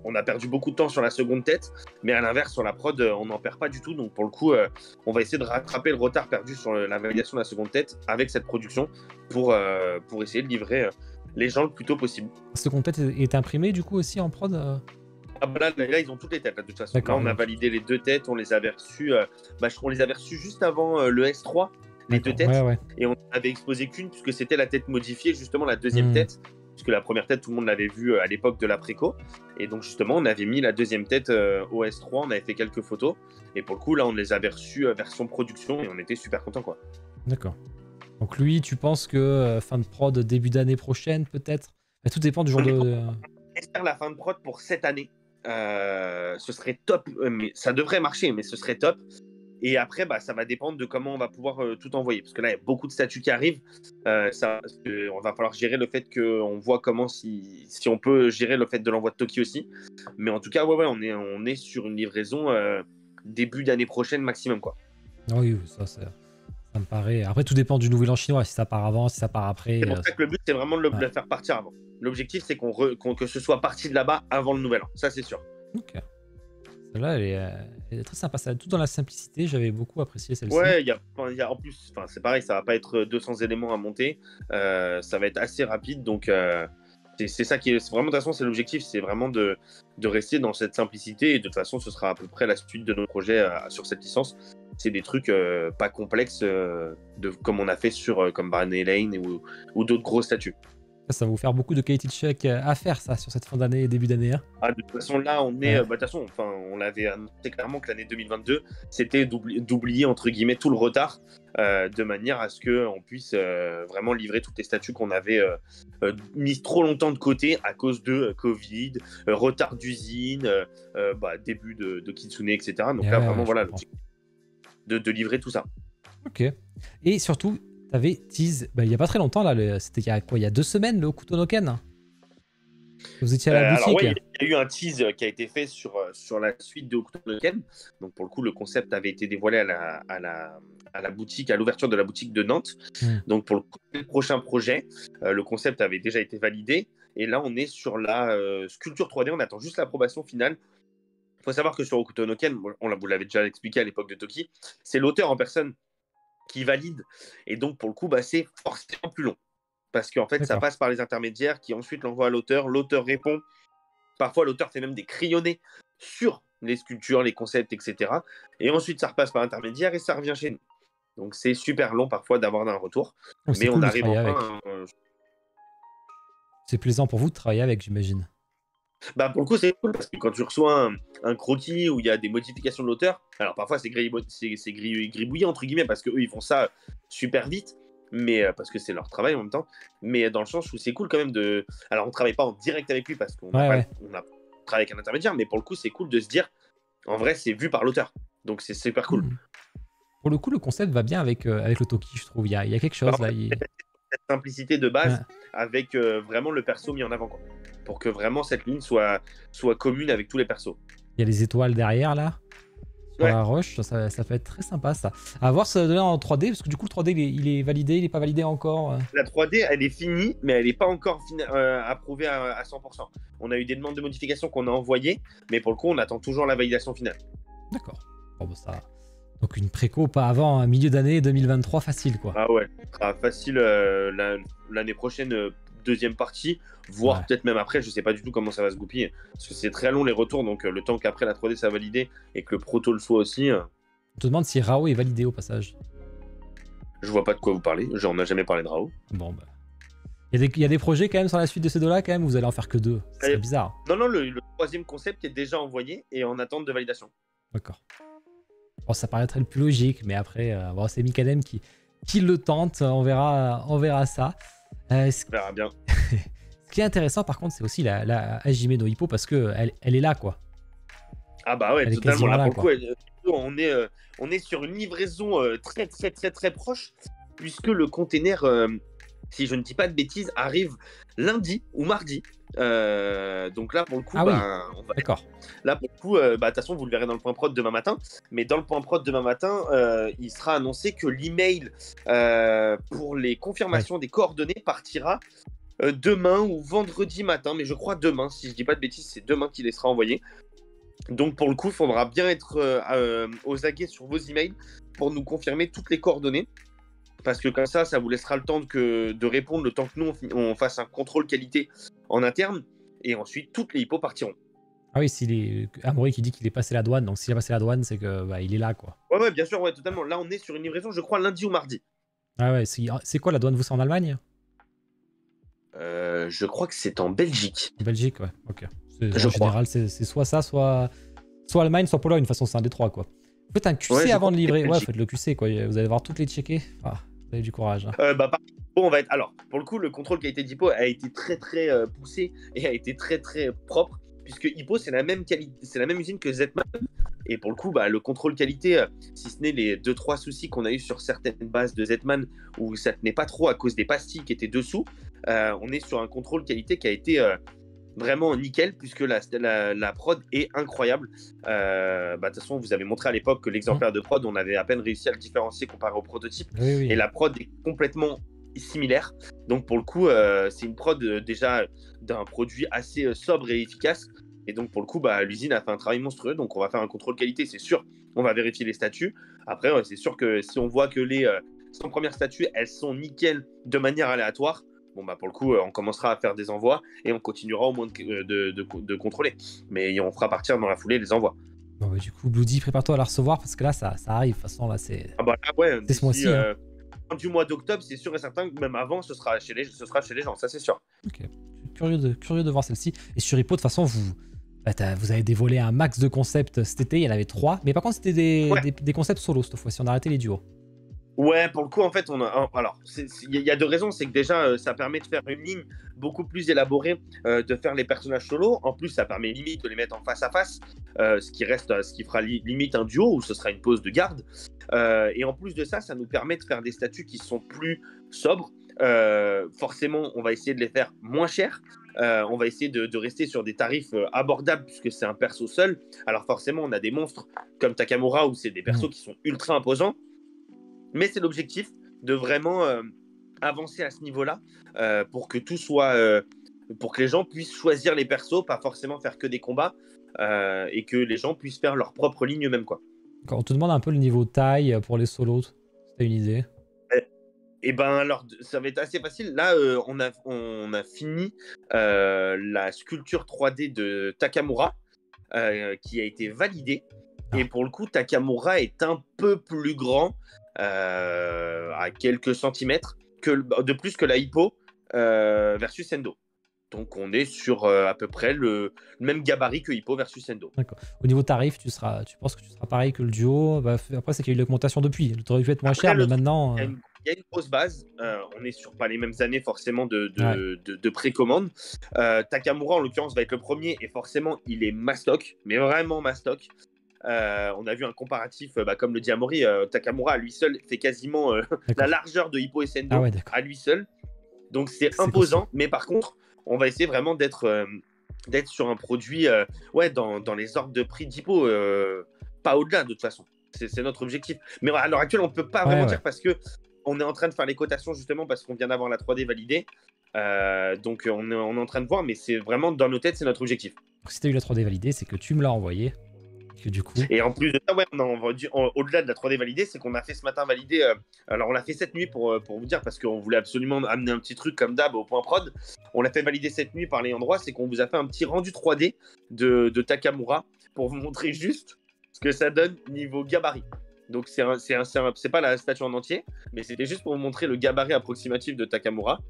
B: on a perdu beaucoup de temps sur la seconde tête, mais à l'inverse, sur la prod, on n'en perd pas du tout. Donc, pour le coup, on va essayer de rattraper le retard perdu sur la validation de la seconde tête avec cette production pour essayer de livrer les gens le plus tôt possible.
A: La seconde tête est imprimée du coup aussi en prod
B: Là, ils ont toutes les têtes, là, de toute façon. Là, on a validé les 2 têtes, on les avait reçues, on les avait reçues juste avant le S3. Les 2 têtes, et on n'avait exposé qu'une puisque c'était la tête modifiée, justement la deuxième tête, puisque la première tête tout le monde l'avait vue à l'époque de la préco, et donc justement on avait mis la deuxième tête au S3, on avait fait quelques photos, et pour le coup là on les avait reçues version production et on était super contents quoi.
A: D'accord. Donc lui tu penses que fin de prod début d'année prochaine peut-être? Tout dépend du genre de...
B: J'espère la fin de prod pour cette année, ce serait top, mais ça devrait marcher, mais ce serait top. Et après, ça va dépendre de comment on va pouvoir tout envoyer. Parce que là, il y a beaucoup de statuts qui arrivent. On va falloir gérer le fait qu'on voit comment, si on peut gérer le fait de l'envoi de Toki aussi. Mais en tout cas, on est sur une livraison début d'année prochaine maximum, quoi.
A: Oui, ça me paraît... Après, tout dépend du nouvel an chinois. Si ça part avant, si ça part après...
B: C'est pour ça que le but, c'est vraiment de le faire partir avant. L'objectif, c'est que ce soit parti de là-bas avant le nouvel an. Ça, c'est sûr.
A: Ok. Celle-là, elle est très sympa. Ça, tout dans la simplicité, j'avais beaucoup apprécié celle-ci.
B: Ouais, il y a en plus, c'est pareil, ça va pas être 200 éléments à monter. Ça va être assez rapide, donc c'est ça qui est vraiment, de toute façon, c'est l'objectif, c'est vraiment de rester dans cette simplicité. Et de toute façon, ce sera à peu près la suite de nos projets sur cette licence. C'est des trucs pas complexes comme on a fait sur comme Barney Lane ou d'autres gros statuts.
A: Ça va vous faire beaucoup de quality check à faire, ça, sur cette fin d'année et début d'année. Hein.
B: Ah, de toute façon, là, on est. De toute façon, on l'avait annoncé clairement que l'année 2022, c'était d'oublier, entre guillemets, tout le retard, de manière à ce qu'on puisse vraiment livrer toutes les statuts qu'on avait mis trop longtemps de côté à cause de Covid, retard d'usine, début de Kitsune, etc. Donc là, vraiment, voilà, de livrer tout ça.
A: Ok. Et surtout, t'avais tease, il y a pas très longtemps, là, c'était il y a 2 semaines, le Hokuto no Ken. Vous étiez à la boutique.
B: Alors, il y a eu un tease qui a été fait sur la suite de Hokuto no Ken. Donc, pour le coup, le concept avait été dévoilé à la boutique, à l'ouverture de la boutique de Nantes. Donc, pour le prochain projet, le concept avait déjà été validé. Et là, on est sur la sculpture 3D. On attend juste l'approbation finale. Il faut savoir que sur Hokuto no Ken, vous l'avez déjà expliqué à l'époque de Toki, c'est l'auteur en personne qui valide. Et donc, pour le coup, c'est forcément plus long. Parce qu'en fait, ça passe par les intermédiaires qui ensuite l'envoient à l'auteur. L'auteur répond. Parfois, l'auteur fait même des crayonnés sur les sculptures, les concepts, etc. Et ensuite, ça repasse par l'intermédiaire et ça revient chez nous. Donc, c'est super long parfois d'avoir un retour.
A: Donc, c'est
B: Mais on
A: cool de
B: arrive
A: travailler
B: enfin.
A: avec. C'est plaisant pour vous de travailler avec, j'imagine.
B: Bah, pour le coup, c'est cool parce que quand tu reçois un croquis où il y a des modifications de l'auteur, alors parfois c'est gribouillé entre guillemets parce qu'eux ils font ça super vite, mais parce que c'est leur travail en même temps, mais dans le sens où c'est cool quand même de. Alors on travaille pas en direct avec lui parce qu'on n'a
A: Ouais,
B: pas, on a travaillé avec un intermédiaire, mais pour le coup c'est cool de se dire, en vrai c'est vu par l'auteur, donc c'est super cool.
A: Pour le coup, le concept va bien avec le Toki, je trouve. Il y a quelque chose là.
B: Cette simplicité de base
A: Ouais.
B: avec vraiment le perso mis en avant, quoi. Pour que vraiment cette ligne soit commune avec tous les persos.
A: Il y a les étoiles derrière là, sur la roche, ça peut être très sympa ça. À voir ça donner en 3D, parce que du coup le 3D il est validé, il est pas validé encore.
B: La 3D elle est finie, mais elle n'est pas encore approuvée à 100%. On a eu des demandes de modification qu'on a envoyées, mais pour le coup on attend toujours la validation finale.
A: D'accord. Bon, bah, ça... Donc une préco pas avant un milieu d'année 2023 facile quoi.
B: Ah ouais, ce sera facile l'année prochaine, deuxième partie, voire peut-être même après, je sais pas du tout comment ça va se goupiller. Parce que c'est très long les retours, donc le temps qu'après la 3D ça validé et que le proto le soit aussi.
A: On te demande si Rao est validé au passage.
B: Je vois pas de quoi vous parlez, j'en ai jamais parlé de Rao.
A: Bon bah. Il y a des projets quand même sur la suite de ces deux-là quand même, vous allez en faire que 2. C'est bizarre.
B: Non, le troisième concept est déjà envoyé et en attente de validation.
A: D'accord. Bon, ça paraîtrait le plus logique, mais après, bon, c'est Mikadem qui le tente, on verra ça.
B: On verra bien.
A: Ce qui est intéressant par contre, c'est aussi la Hajime no Hippo parce que elle est là quoi.
B: Ah bah ouais,
A: elle
B: totalement.
A: Là,
B: pour le coup, on est sur une livraison très proche, puisque le container, si je ne dis pas de bêtises, arrive lundi ou mardi. Donc là, pour le coup,
A: d'accord.
B: Là, pour le coup, de toute façon, vous le verrez dans le point prod demain matin. Mais dans le point prod demain matin, il sera annoncé que l'email pour les confirmations des coordonnées partira demain ou vendredi matin. Mais je crois demain, si je dis pas de bêtises, c'est demain qu'il les sera envoyé. Donc pour le coup, il faudra bien être aux aguets sur vos emails pour nous confirmer toutes les coordonnées. Parce que comme ça vous laissera le temps de répondre, le temps que nous, on fasse un contrôle qualité en interne. Et ensuite, toutes les hippos partiront.
A: Ah oui, s'il est Amaury qui dit qu'il est passé la douane, donc s'il a passé la douane, c'est que il est là, quoi.
B: Ouais, bien sûr, totalement. Là, on est sur une livraison, je crois, lundi ou mardi.
A: Ah ouais, c'est quoi la douane? Vous, c'est en Allemagne?
B: Je crois que c'est en Belgique.
A: En Belgique, ouais, ok. En général, c'est soit ça, soit Allemagne, soit Pologne. De toute façon, c'est un des trois, quoi. Vous faites un QC avant de livrer. Ouais, faites le QC, quoi. Vous allez voir toutes les checker. Ah, vous avez du courage. Hein.
B: On va être. Alors, pour le coup, le contrôle qualité d'Hippo a été très poussé et a été très propre, puisque Hippo c'est la même qualité, c'est la même usine que Zetman. Et pour le coup, le contrôle qualité, si ce n'est les 2-3 soucis qu'on a eu sur certaines bases de Zetman où ça tenait pas trop à cause des pastilles qui étaient dessous, on est sur un contrôle qualité qui a été vraiment nickel, puisque la prod est incroyable. De toute façon, vous avez montré à l'époque que l'exemplaire de prod, on avait à peine réussi à le différencier comparé au prototype.
A: Oui.
B: Et la prod est complètement similaire. Donc pour le coup, c'est une prod déjà d'un produit assez sobre et efficace. Et donc pour le coup, l'usine a fait un travail monstrueux. Donc on va faire un contrôle qualité, c'est sûr. On va vérifier les statuts. Après, c'est sûr que si on voit que les 100 premières statuts, elles sont nickel de manière aléatoire, pour le coup, on commencera à faire des envois et on continuera au moins de contrôler. Mais on fera partir dans la foulée les envois.
A: Bon, du coup, Bloody, prépare-toi à la recevoir parce que là, ça arrive. De toute façon, là, c'est.
B: C'est
A: ce mois-ci.
B: Du mois d'octobre, c'est sûr et certain que même avant, ce sera chez les gens, ça c'est sûr.
A: Ok. Je suis curieux de voir celle-ci. Et sur Hippo, de toute façon, vous avez dévoilé un max de concepts cet été. Il y en avait 3. Mais par contre, c'était des concepts solo cette fois-ci. On a arrêté les duos.
B: Ouais, pour le coup, en fait, il y a 2 raisons. C'est que déjà, ça permet de faire une ligne beaucoup plus élaborée, de faire les personnages solo. En plus, ça permet limite de les mettre en face à face, ce qui fera limite un duo où ce sera une pose de garde. Et en plus de ça, ça nous permet de faire des statuts qui sont plus sobres. Forcément, on va essayer de les faire moins chers. On va essayer de rester sur des tarifs abordables puisque c'est un perso seul. Alors forcément, on a des monstres comme Takamura où c'est des persos qui sont ultra imposants. Mais c'est l'objectif de vraiment avancer à ce niveau-là pour que tout soit, pour que les gens puissent choisir les persos, pas forcément faire que des combats et que les gens puissent faire leur propre ligne eux-mêmes, quoi.
A: Quand on te demande un peu le niveau taille pour les solos, t'as une idée?
B: Alors, ça va être assez facile. Là, on a fini la sculpture 3D de Takamura. qui a été validé.
A: Ah.
B: Et pour le coup, Takamura est un peu plus grand, à quelques centimètres, de plus que la Hippo versus Endo. Donc on est sur à peu près le même gabarit que Hippo versus Endo.
A: D'accord. Au niveau tarif, tu penses que tu seras pareil que le duo? Bah, après, c'est qu'il y a eu l'augmentation depuis. Il aurait dû être moins
B: Après,
A: cher, mais maintenant.
B: Il y a une grosse base. On est sur pas les mêmes années forcément de précommande. Takamura, en l'occurrence, va être le premier et forcément, il est mastoc, mais vraiment mastoc. On a vu un comparatif, comme le dit Amaury, Takamura à lui seul fait quasiment la largeur de Hippo et Sendo à lui seul. Donc c'est imposant, costaud. Mais par contre, on va essayer vraiment d'être sur un produit dans les ordres de prix d'Hippo, pas au-delà de toute façon. C'est notre objectif. Mais à l'heure actuelle, on ne peut pas vraiment dire parce qu'on est en train de faire les cotations justement parce qu'on vient d'avoir la 3D validée. Donc on est en train de voir, mais c'est vraiment dans nos têtes, c'est notre objectif.
A: Donc, si tu as eu la 3D validée, c'est que tu me l'as envoyé. Que du coup...
B: Et en plus de ça, au-delà de la 3D validée, c'est qu'on a fait ce matin valider. Alors on l'a fait cette nuit pour vous dire, parce qu'on voulait absolument amener un petit truc comme d'hab au point prod. On l'a fait valider cette nuit par les endroits, c'est qu'on vous a fait un petit rendu 3D de Takamura pour vous montrer juste ce que ça donne niveau gabarit. Donc c'est pas la statue en entier, mais c'était juste pour vous montrer le gabarit approximatif de Takamura.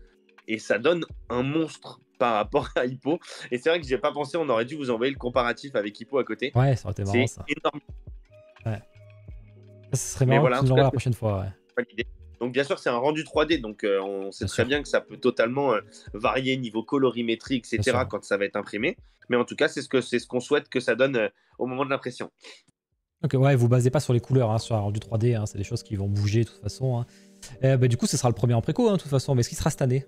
B: Et ça donne un monstre par rapport à Hippo. Et c'est vrai que j'ai pas pensé, on aurait dû vous envoyer le comparatif avec Hippo à côté.
A: Ouais, ça aurait été marrant, ça.
B: C'est énorme.
A: Ouais. Ça serait marrant que tu nous l'envoies la prochaine fois. Ouais.
B: Donc bien sûr, c'est un rendu 3D, donc on sait très bien que ça peut totalement varier niveau colorimétrie, etc. quand ça va être imprimé. Mais en tout cas, c'est ce qu'on souhaite que ça donne au moment de l'impression.
A: Ok, ouais, vous basez pas sur les couleurs, sur un rendu 3D, c'est des choses qui vont bouger de toute façon. Du coup, ce sera le premier en préco, de toute façon. Mais est-ce qu'il sera cette année?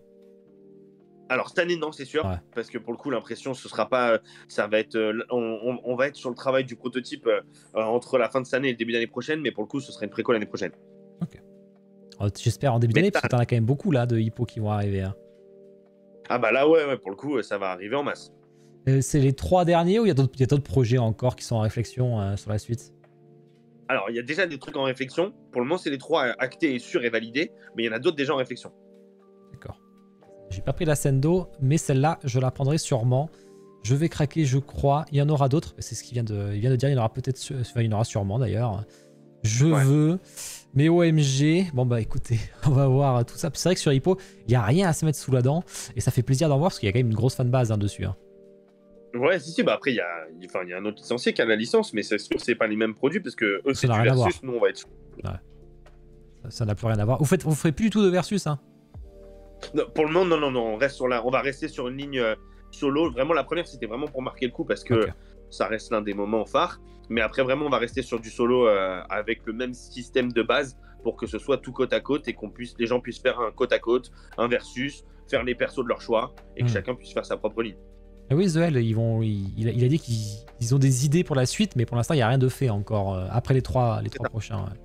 B: Alors cette année non, c'est sûr, parce que pour le coup l'impression ce sera pas, ça va être, on va être sur le travail du prototype entre la fin de cette année et le début d'année prochaine, mais pour le coup ce sera une préco l'année prochaine.
A: Ok. J'espère en début d'année parce que t'en as quand même beaucoup là de Hippo qui vont arriver.
B: Ah bah là ouais, pour le coup ça va arriver en masse.
A: C'est les 3 derniers ou il y a d'autres projets encore qui sont en réflexion sur la suite?
B: Alors il y a déjà des trucs en réflexion. Pour le moment c'est les 3 actés et sûrs et validés, mais il y en a d'autres déjà en réflexion. D'accord.
A: J'ai pas pris la Sendo, mais celle-là, je la prendrai sûrement. Je vais craquer, je crois. Il y en aura d'autres. C'est ce qu'il vient de dire. Il y en aura peut-être, il y en aura sûrement d'ailleurs. Je veux. Mais OMG, bon bah écoutez, on va voir tout ça. C'est vrai que sur Hippo, il n'y a rien à se mettre sous la dent. Et ça fait plaisir d'en voir parce qu'il y a quand même une grosse fanbase dessus.
B: Ouais, si, bah après, il y a un autre licencié qui a la licence, mais c'est sûr, c'est pas les mêmes produits parce que eux, c'est du versus, nous, on va être.
A: Ouais. Ça n'a plus rien à voir. Vous ferez plus du tout de versus,
B: Non, pour le moment, non, on va rester sur une ligne solo. Vraiment, la première, c'était vraiment pour marquer le coup parce que ça reste l'un des moments phares. Mais après, vraiment, on va rester sur du solo avec le même système de base pour que ce soit tout côte à côte et les gens puissent faire un côte à côte, un versus, faire les persos de leur choix et que chacun puisse faire sa propre ligne.
A: Et oui, Zoel, il a dit qu'ils ont des idées pour la suite, mais pour l'instant, il n'y a rien de fait encore après les trois prochains. Ouais.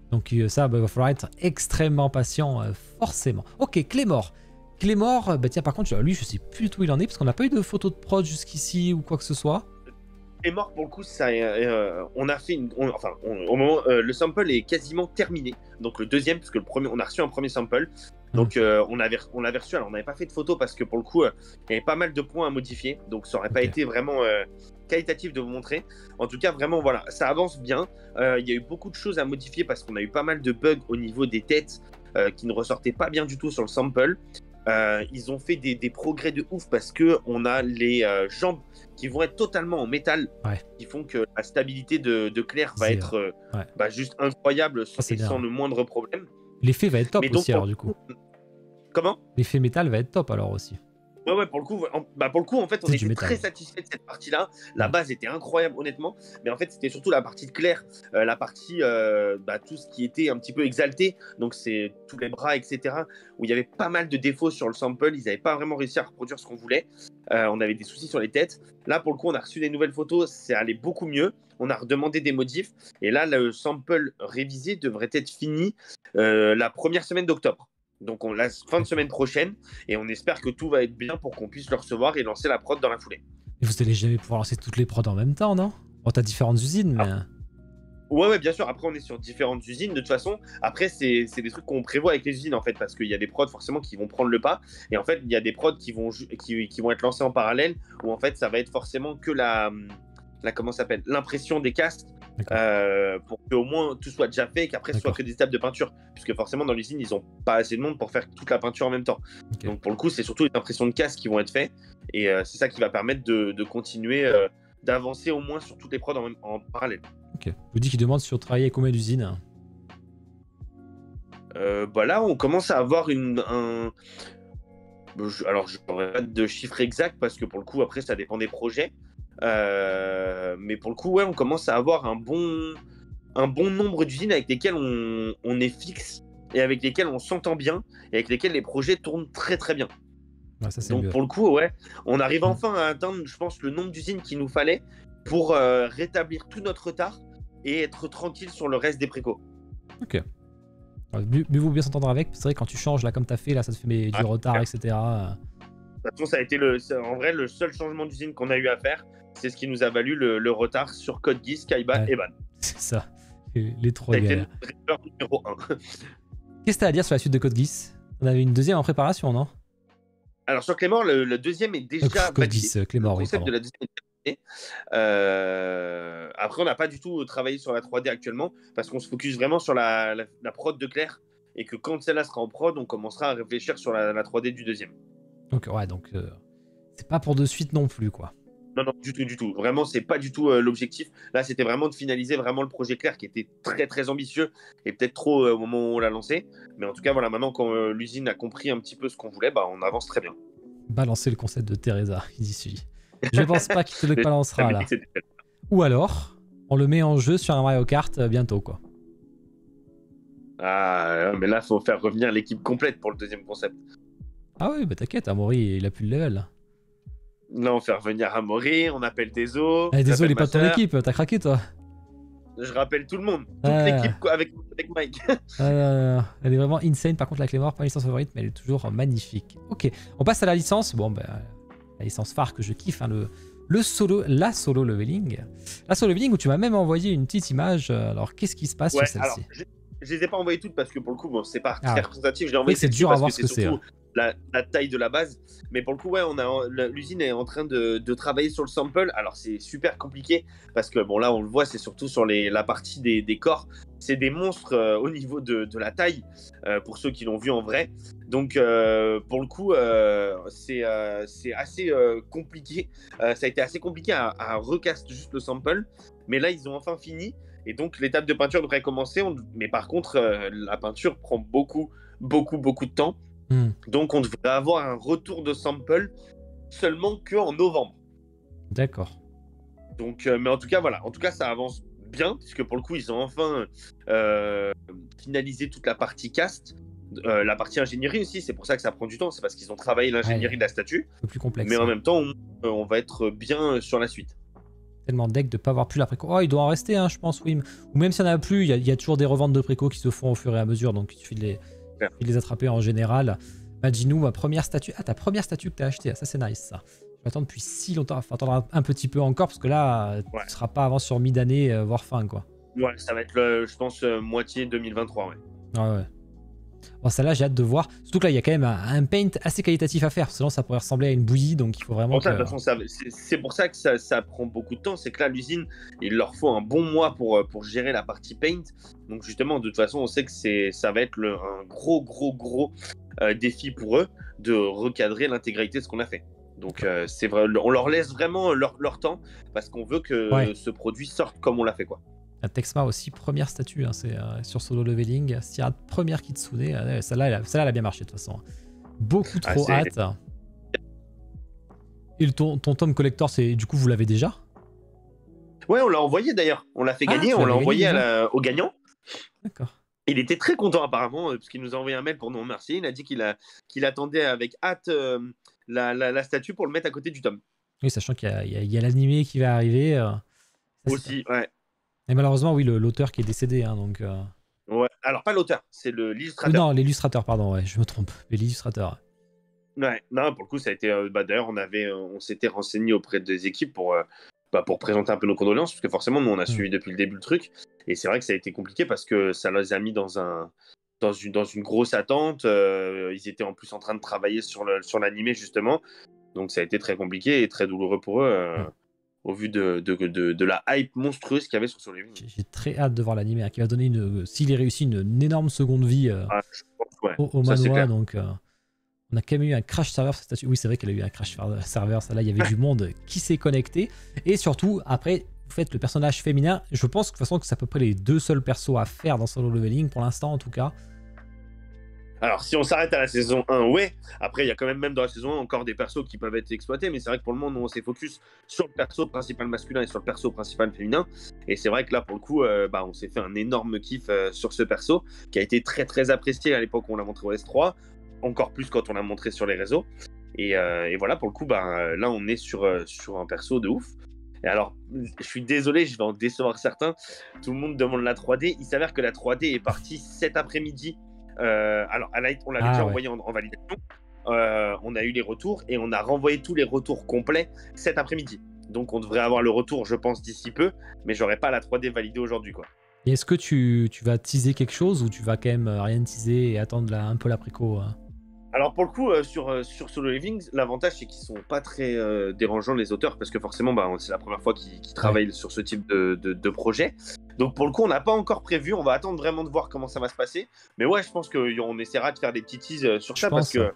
A: Donc ça, il va falloir être extrêmement patient, forcément. Ok, Clémor. Clémor, tiens, par contre, lui, je sais plus du tout où il en est, parce qu'on n'a pas eu de photo de prod jusqu'ici ou quoi que ce soit.
B: Clémor, pour le coup, ça, on a fait au moment, le sample est quasiment terminé. Donc le deuxième, parce que le premier, on a reçu un premier sample. Donc on l'avait reçu, alors on n'avait pas fait de photo parce que pour le coup, il y avait pas mal de points à modifier. Donc ça n'aurait pas été vraiment qualitatif de vous montrer. En tout cas, vraiment, voilà, ça avance bien. Il y a eu beaucoup de choses à modifier parce qu'on a eu pas mal de bugs au niveau des têtes qui ne ressortaient pas bien du tout sur le sample. Ils ont fait des progrès de ouf parce qu'on a les jambes qui vont être totalement en métal, qui font que la stabilité de Claire va être juste incroyable sans le moindre problème.
A: L'effet va être top aussi, alors du coup.
B: Comment?
A: L'effet métal va être top alors aussi.
B: Ouais, pour le coup, en fait, on était très satisfait de cette partie-là. La base était incroyable, honnêtement. Mais en fait, c'était surtout la partie de Claire, la partie, tout ce qui était un petit peu exalté. Donc, c'est tous les bras, etc. Où il y avait pas mal de défauts sur le sample. Ils n'avaient pas vraiment réussi à reproduire ce qu'on voulait. On avait des soucis sur les têtes. Là, pour le coup, on a reçu des nouvelles photos. C'est allé beaucoup mieux. On a redemandé des modifs. Et là, le sample révisé devrait être fini la première semaine d'octobre. Donc on laisse fin de semaine prochaine et on espère que tout va être bien pour qu'on puisse le recevoir et lancer la prod dans la foulée.
A: Et vous allez jamais pouvoir lancer toutes les prods en même temps, non? Bon, t'as différentes usines, mais...
B: Ouais, bien sûr. Après, on est sur différentes usines. De toute façon, après, c'est des trucs qu'on prévoit avec les usines, en fait, parce qu'il y a des prods, forcément, qui vont prendre le pas. Et en fait, il y a des prods qui vont être lancés en parallèle, où, en fait, ça va être forcément que comment ça s'appelle, l'impression des castes, pour qu'au moins tout soit déjà fait et qu'après ce soit que des étapes de peinture, puisque forcément dans l'usine ils n'ont pas assez de monde pour faire toute la peinture en même temps. Donc pour le coup c'est surtout les impressions de casques qui vont être faites, et c'est ça qui va permettre de continuer d'avancer au moins sur toutes les prods en parallèle.
A: Ok. Vous dites qu'il demande sur travailler avec combien d'usines?
B: Bah là on commence à avoir alors je n'aurai pas de chiffre exact parce que pour le coup après ça dépend des projets. Mais pour le coup, ouais, on commence à avoir un bon nombre d'usines avec lesquelles on est fixe et avec lesquelles on s'entend bien et avec lesquelles les projets tournent très très bien.
A: Ouais, ça,
B: donc
A: mieux.
B: Pour le coup, ouais, on arrive enfin à atteindre, je pense, le nombre d'usines qu'il nous fallait pour rétablir tout notre retard et être tranquille sur le reste des précos.
A: Ok. Mieux vaut bien s'entendre avec. C'est vrai quand tu changes là comme tu as fait, là ça te fait du retard, etc.
B: De toute façon, ça a été en vrai le seul changement d'usine qu'on a eu à faire. C'est ce qui nous a valu le retard sur Code Geass, Kaiba et Ban.
A: C'est ça, les trois
B: gars.
A: C'était
B: le driver numéro 1.
A: Qu'est-ce que tu as à dire sur la suite de Code Geass? On avait une deuxième en préparation, non?
B: Alors sur Claymore, le deuxième est déjà
A: Code Geass, Claymore,
B: le concept de la deuxième est déjà après, on n'a pas du tout travaillé sur la 3D actuellement parce qu'on se focus vraiment sur la prod de Claire, et que quand celle-là sera en prod, on commencera à réfléchir sur la 3D du deuxième.
A: Donc ouais, c'est pas pour de suite non plus, quoi.
B: Non, du tout. Vraiment, c'est pas du tout l'objectif. Là, c'était vraiment de finaliser vraiment le projet Claire qui était très très ambitieux et peut-être trop au moment où on l'a lancé. Mais en tout cas, voilà, maintenant quand l'usine a compris un petit peu ce qu'on voulait, bah, on avance très bien.
A: Balancer le concept de Teresa, il dit celui. Je pense pas qu'il te le balancera là. Ou alors, on le met en jeu sur un Mario Kart bientôt, quoi.
B: Ah, mais là, faut faire revenir l'équipe complète pour le deuxième concept.
A: Ah oui, bah t'inquiète, Amaury, il a plus le level.
B: Là, on fait revenir Amaury, on appelle Deso.
A: Deso, il est pas de ton équipe, t'as craqué, toi.
B: Je rappelle tout le monde, toute l'équipe avec Mike.
A: Elle est vraiment insane. Par contre, la Claymore, pas ma licence favorite, mais elle est toujours magnifique. Ok, on passe à la licence. Bon, bah, la licence phare que je kiffe, hein, la solo leveling. La solo leveling où tu m'as même envoyé une petite image. Alors, qu'est-ce qui se passe sur celle-ci?
B: Je les ai pas envoyées toutes parce que pour le coup, bon, c'est pas très représentatif. Je l'ai envoyé
A: c'est dur à voir ce que c'est.
B: La taille de la base, mais pour le coup, ouais, l'usine est en train de travailler sur le sample. Alors c'est super compliqué parce que bon, là on le voit, c'est surtout sur la partie des corps. C'est des monstres au niveau de la taille, pour ceux qui l'ont vu en vrai. Donc pour le coup, c'est assez compliqué. Ça a été assez compliqué à recast juste le sample, mais là ils ont enfin fini. Et donc l'étape de peinture devrait commencer, mais par contre la peinture prend beaucoup de temps. Donc on devrait avoir un retour de sample seulement qu'en novembre.
A: D'accord.
B: Donc, mais en tout cas voilà, ça avance bien puisque pour le coup ils ont enfin finalisé toute la partie cast, la partie ingénierie aussi. C'est pour ça que ça prend du temps, c'est parce qu'ils ont travaillé l'ingénierie de la statue.
A: Un peu plus complexe.
B: Mais en même temps on va être bien sur la suite.
A: Tellement deck de pas avoir plus la préco. Oh, il doit en rester, hein, je pense, oui. Ou même s'il n'y en a plus, il y a toujours des reventes de préco qui se font au fur et à mesure, donc il suffit de les attraper en général. Maginou, ma première statue. Ah, ta première statue que tu as achetée, ça c'est nice ça. Je vais attendre depuis si longtemps, il faut attendre un petit peu encore, parce que là, tu ne seras pas avant sur mi-d'année, voire fin, quoi.
B: Ouais, ça va être, je pense, moitié 2023, ouais.
A: Ouais. Bon, celle-là, j'ai hâte de voir. Surtout que là, il y a quand même un paint assez qualitatif à faire. Sinon, ça pourrait ressembler à une bouillie. Donc, il faut vraiment.
B: De toute façon, c'est pour ça que ça prend beaucoup de temps. C'est que là, l'usine, il leur faut un bon mois pour gérer la partie paint. Donc, justement, de toute façon, on sait que ça va être un gros défi pour eux de recadrer l'intégralité de ce qu'on a fait. Donc, c'est vrai, on leur laisse vraiment leur temps parce qu'on veut que ce produit sorte comme on l'a fait, quoi.
A: Texma aussi, première statue, hein, c'est sur Solo Leveling. Sierra, première Kitsune. Celle-là, elle a bien marché de toute façon. Beaucoup trop hâte. Et ton tome collector, du coup, vous l'avez déjà?
B: Ouais, on l'a envoyé d'ailleurs. On l'a fait gagner, on l'a envoyé au gagnant.
A: D'accord.
B: Il était très content apparemment, parce qu'il nous a envoyé un mail pour nous remercier. Il a dit qu'il attendait avec hâte la statue pour le mettre à côté du tome.
A: Oui, sachant qu'il y a l'animé qui va arriver.
B: Aussi, ouais.
A: Et malheureusement, oui, l'auteur qui est décédé, hein, donc...
B: Ouais, alors pas l'auteur, c'est l'illustrateur.
A: Non, l'illustrateur, pardon, ouais, je me trompe. L'illustrateur.
B: Ouais, non, pour le coup, ça a été... d'ailleurs, on s'était renseigné auprès des équipes pour présenter un peu nos condoléances, parce que forcément, nous, on a suivi depuis le début le truc. Et c'est vrai que ça a été compliqué, parce que ça les a mis dans une grosse attente. Ils étaient en plus en train de travailler sur l'animé, justement. Donc ça a été très compliqué et très douloureux pour eux. au vu de la hype monstrueuse qu'il y avait sur Solo Leveling.
A: J'ai très hâte de voir l'anime, hein, qui va donner, s'il est réussi, une énorme seconde vie
B: Je pense, ouais.
A: au manoir. Donc, on a quand même eu un crash serveur cette statue. Oui, c'est vrai qu'elle a eu un crash serveur. Ça, là, il y avait du monde qui s'est connecté. Et surtout, après, vous faites le personnage féminin. Je pense que de toute façon, que c'est à peu près les 2 seuls persos à faire dans Solo Leveling pour l'instant, en tout cas.
B: Alors, si on s'arrête à la saison 1, ouais. Après, il y a quand même dans la saison 1 encore des persos qui peuvent être exploités, mais c'est vrai que pour le moment, nous, on s'est focus sur le perso principal masculin et sur le perso principal féminin. Et c'est vrai que là, pour le coup, on s'est fait un énorme kiff sur ce perso qui a été très très apprécié à l'époque où on l'a montré au S3, encore plus quand on l'a montré sur les réseaux. Et voilà, pour le coup, là, on est sur un perso de ouf. Et alors, je suis désolé, je vais en décevoir certains. Tout le monde demande la 3D. Il s'avère que la 3D est partie cet après-midi. Alors, on l'avait déjà envoyé en validation. On a eu les retours et on a renvoyé tous les retours complets cet après-midi. Donc, on devrait avoir le retour, je pense, d'ici peu. Mais j'aurai pas la 3D validée aujourd'hui, quoi.
A: Et est-ce que tu vas teaser quelque chose ou tu vas quand même rien teaser et attendre un peu la préco
B: Alors pour le coup, sur Solo Leveling, l'avantage c'est qu'ils sont pas très dérangeants les auteurs parce que forcément c'est la première fois qu'ils travaillent sur ce type de projet. Donc pour le coup, on n'a pas encore prévu, on va attendre vraiment de voir comment ça va se passer. Mais ouais, je pense qu'on essaiera de faire des petits teases sur ça parce que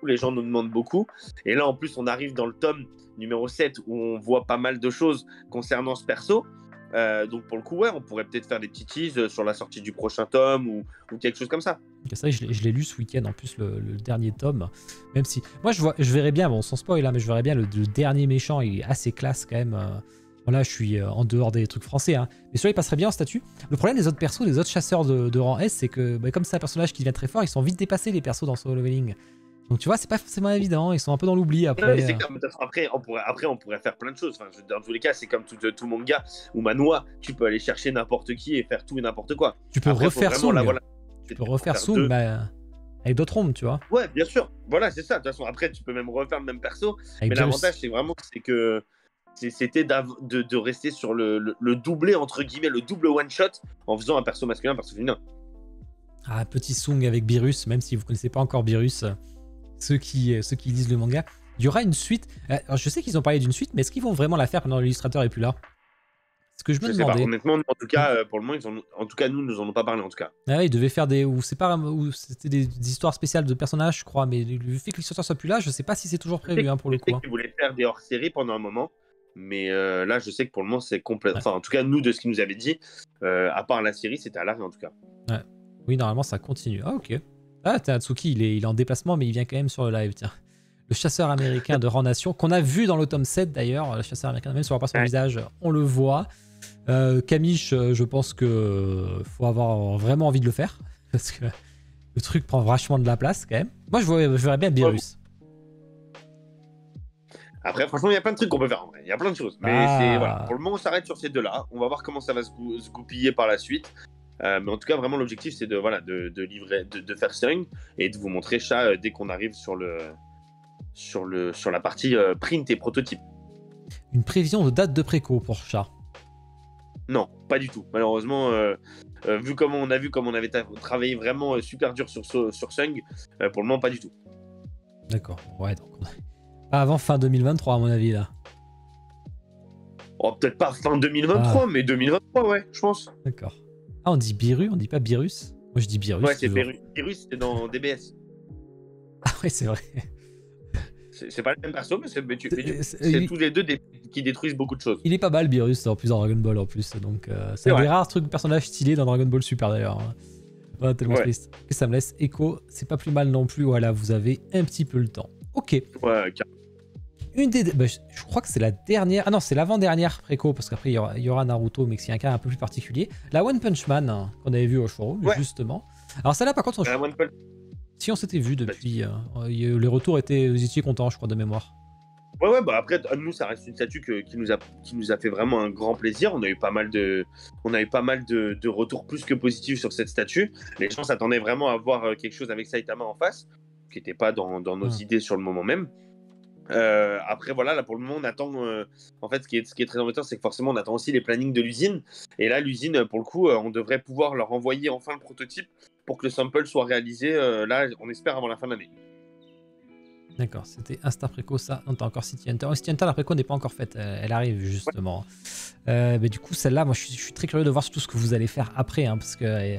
B: les gens nous demandent beaucoup. Et là en plus, on arrive dans le tome numéro 7 où on voit pas mal de choses concernant ce perso. Donc pour le coup, ouais, on pourrait peut-être faire des petits teases sur la sortie du prochain tome ou quelque chose comme ça.
A: Ça, je l'ai lu ce week-end en plus, le dernier tome. Même si. Moi, je verrais bien, bon, sans spoil, hein, mais je verrais bien le dernier méchant, il est assez classe quand même. Voilà, je suis en dehors des trucs français, hein. Mais celui-là, il passerait bien en statut. Le problème des autres persos, des autres chasseurs de rang S, c'est que comme c'est un personnage qui devient très fort, ils sont vite dépassés, les persos dans Solo Leveling. Donc tu vois, c'est pas forcément évident, ils sont un peu dans l'oubli après.
B: Ouais, après, on pourrait faire plein de choses. Enfin, dans tous les cas, c'est comme tout manga ou manhwa, tu peux aller chercher n'importe qui et faire tout et n'importe quoi.
A: Tu peux
B: après,
A: refaire Soul.
B: Voilà,
A: tu peux refaire Soul, avec d'autres ombres, tu vois.
B: Ouais, bien sûr. Voilà, c'est ça. De toute façon, après, tu peux même refaire le même perso.
A: Avec
B: mais l'avantage, c'est que c'était de rester sur le doublé, entre guillemets, le double one-shot en faisant un perso masculin, un perso féminin.
A: Ah, petit Sung avec Beerus, même si vous connaissez pas encore Beerus, ceux qui lisent le manga. Il y aura une suite. Alors, je sais qu'ils ont parlé d'une suite, mais est-ce qu'ils vont vraiment la faire pendant l'illustrateur est plus là? C'est ce que je me demandais.
B: Pas. Honnêtement, en tout cas, pour le moment, en tout cas, nous en ont pas parlé, en tout cas.
A: Ah, ils devaient faire ou c'était des histoires spéciales de personnages, je crois, mais le fait que l'illustrateur soit plus là, je sais pas si c'est toujours prévu pour le coup.
B: Je sais qu'ils voulaient faire des hors-séries pendant un moment, mais là, je sais que pour le moment, c'est complètement. Enfin, en tout cas, nous, de ce qu'ils nous avaient dit, à part la série, c'était à l'arrêt, en tout cas.
A: Ouais. Oui, normalement, ça continue. Ah, ok. Ah, Tatsuki, il est en déplacement, mais il vient quand même sur le live, tiens. Le chasseur américain de Rang Nation, qu'on a vu dans le tome 7 d'ailleurs, le chasseur américain, même si on voit pas son visage, on le voit. Kamish, je pense que faut avoir vraiment envie de le faire, parce que le truc prend vachement de la place quand même. Moi, je verrais bien Beerus.
B: Après, franchement, il y a plein de trucs qu'on peut faire en vrai. Il y a plein de choses. Mais voilà. Pour le moment, on s'arrête sur ces deux-là. On va voir comment ça va se goupiller par la suite. Mais en tout cas, vraiment, l'objectif, c'est de livrer, de faire Sung et de vous montrer Chat dès qu'on arrive sur la partie print et prototype.
A: Une prévision de date de préco pour Chat?
B: Non, pas du tout. Malheureusement, vu comment on avait travaillé vraiment super dur sur Sung, pour le moment, pas du tout.
A: D'accord. Ouais, donc pas avant fin 2023, à mon avis, là.
B: Oh, peut-être pas fin 2023, mais 2023, ouais, je pense.
A: D'accord. Ah, on dit Beerus, on dit pas Beerus? Moi, je dis Beerus.
B: Ouais, c'est Beerus, c'était dans DBS.
A: Ah ouais, c'est vrai.
B: C'est pas le même perso, mais c'est tous les deux qui détruisent beaucoup de choses.
A: Il est pas mal, Beerus, en plus dans Dragon Ball en plus. Donc, c'est un des rares trucs personnages stylés dans Dragon Ball Super d'ailleurs. Ouais, tellement triste. Et ça me laisse écho. C'est pas plus mal non plus. Voilà, vous avez un petit peu le temps. Ok.
B: Ouais,
A: une des. Je crois que c'est la dernière. Ah non, c'est l'avant-dernière préco, parce qu'après il y aura Naruto, mais c'est un cas un peu plus particulier. La One Punch Man, hein, qu'on avait vu au showroom, justement. Alors, celle-là, par contre, si on s'était vu depuis. Les retours étaient. Vous étiez contents, je crois, de mémoire.
B: Ouais, bah après, nous, ça reste une statue qui nous a fait vraiment un grand plaisir. On a eu pas mal de retours plus que positifs sur cette statue. Les gens s'attendaient vraiment à voir quelque chose avec Saitama en face, qui n'était pas dans nos idées sur le moment même. Après, voilà, là pour le moment, on attend. En fait, ce qui est très embêtant, c'est que forcément, on attend aussi les plannings de l'usine. Et là, l'usine, pour le coup, on devrait pouvoir leur envoyer enfin le prototype pour que le sample soit réalisé. Là, on espère avant la fin de l'année.
A: D'accord, c'était Insta Préco, ça. Non, t'as encore City Hunter. Oh, City Hunter, la Préco n'est pas encore faite. Elle arrive, justement. Mais du coup, celle-là, moi, je suis très curieux de voir tout ce que vous allez faire après. Hein, parce que.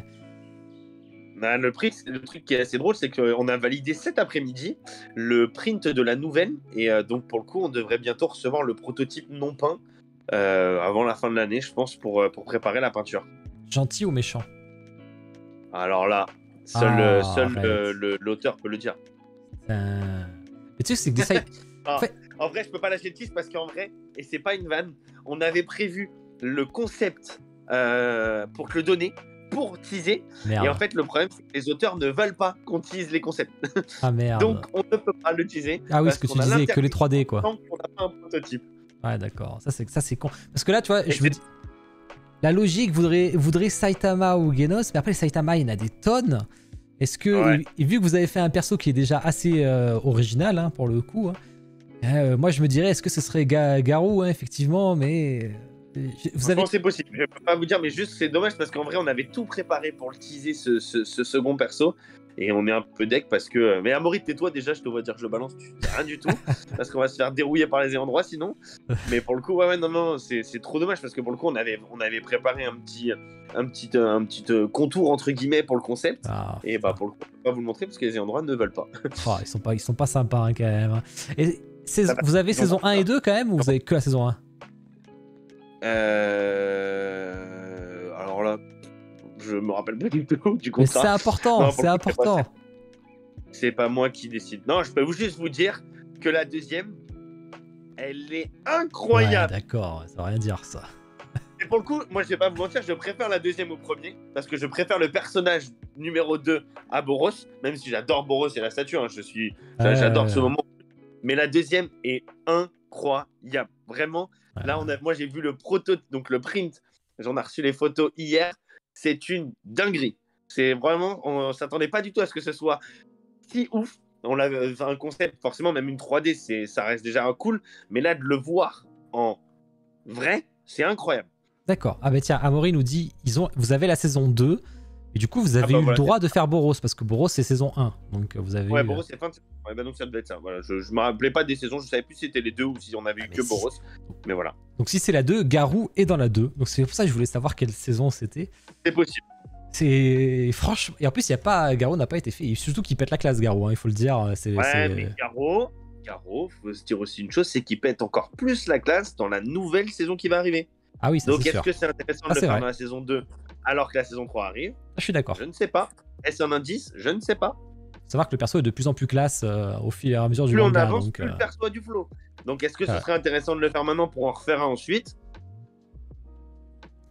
B: Bah, le truc qui est assez drôle, c'est qu'on a validé cet après-midi le print de la nouvelle. Et donc, pour le coup, on devrait bientôt recevoir le prototype non peint avant la fin de l'année, je pense, pour préparer la peinture.
A: Gentil ou méchant?
B: Alors là, l'auteur peut le dire.
A: Mais tu sais, c'est que des sites.
B: En vrai, je peux pas lâcher le tease parce qu'en vrai, et c'est pas une vanne, on avait prévu le concept pour te le donner, pour teaser.
A: Merde.
B: Et en fait, le problème, c'est que les auteurs ne veulent pas qu'on tease les concepts.
A: Ah merde.
B: Donc, on ne peut pas le teaser.
A: Ah oui, ce que tu disais, que les 3D, quoi.
B: Tant qu'on n'a pas un prototype.
A: Ouais, d'accord. Ça, c'est con. Parce que là, tu vois, je me dis. La logique voudrait Saitama ou Genos, mais après, Saitama, il y en a des tonnes. Est-ce que, et vu que vous avez fait un perso qui est déjà assez original, hein, pour le coup, hein, moi je me dirais, est-ce que ce serait Garou, hein, effectivement, mais.
B: Vous avez... C'est possible, je peux pas vous dire, mais juste c'est dommage parce qu'en vrai, on avait tout préparé pour le teaser, ce second perso. Et on est un peu deck parce que. Mais Amaury, tais-toi déjà, je te vois dire que je balance, tu sais rien du tout. Parce qu'on va se faire dérouiller par les ayants droit sinon. Mais pour le coup, non, c'est trop dommage parce que pour le coup, on avait préparé un petit contour entre guillemets pour le concept. Et bah pour le coup, on peut pas vous le montrer parce que les ayants droit ne veulent pas.
A: Oh, ils sont pas sympas hein, quand même. Et vous avez saison 1 et 2 quand même ou vous avez que la saison 1?
B: Alors là. Je me rappelle pas du tout du contrat.
A: Mais c'est important, c'est important.
B: C'est pas moi qui décide. Non, je peux juste vous dire que la deuxième, elle est incroyable.
A: Ouais, d'accord, ça veut rien dire ça.
B: Et pour le coup, moi je vais pas vous mentir, je préfère la deuxième au premier parce que je préfère le personnage numéro 2 à Boros, même si j'adore Boros et la statue, hein, j'adore ce moment. Mais la deuxième est incroyable. Vraiment, là moi j'ai vu le donc le print, j'en ai reçu les photos hier. C'est une dinguerie. C'est vraiment, on s'attendait pas du tout à ce que ce soit si ouf. On avait un concept, forcément, même une 3D, ça reste déjà cool. Mais là, de le voir en vrai, c'est incroyable.
A: D'accord. Ah bah tiens, Amaury nous dit, vous avez la saison 2, et du coup, vous avez eu le droit de faire Boros, parce que Boros, c'est saison 1. Donc, vous avez
B: Boros, c'est fin de saison. Ouais, bah donc ça devait être ça. Voilà, je me rappelais pas des saisons, je savais plus si c'était les deux ou si on avait eu que Boros. Mais voilà.
A: Donc si c'est la 2, Garou est dans la 2. Donc c'est pour ça que je voulais savoir quelle saison c'était.
B: C'est possible.
A: C'est franchement, et en plus Garou n'a pas été fait, et surtout qu'il pète la classe Garou, hein, il faut le dire.
B: Mais Garou, faut se dire aussi une chose, c'est qu'il pète encore plus la classe dans la nouvelle saison qui va arriver.
A: Ah oui, ça
B: donc
A: c'est sûr.
B: Donc est-ce que c'est intéressant de le faire dans la saison 2 alors que la saison 3 arrive?
A: Je suis d'accord.
B: Je ne sais pas. Est-ce un indice? Je ne sais pas.
A: Faut savoir que le perso est de plus en plus classe au fil et à mesure du
B: manga.
A: Plus
B: on avance, plus le perso a du flow. Donc est-ce que ce serait intéressant de le faire maintenant pour en refaire un ensuite?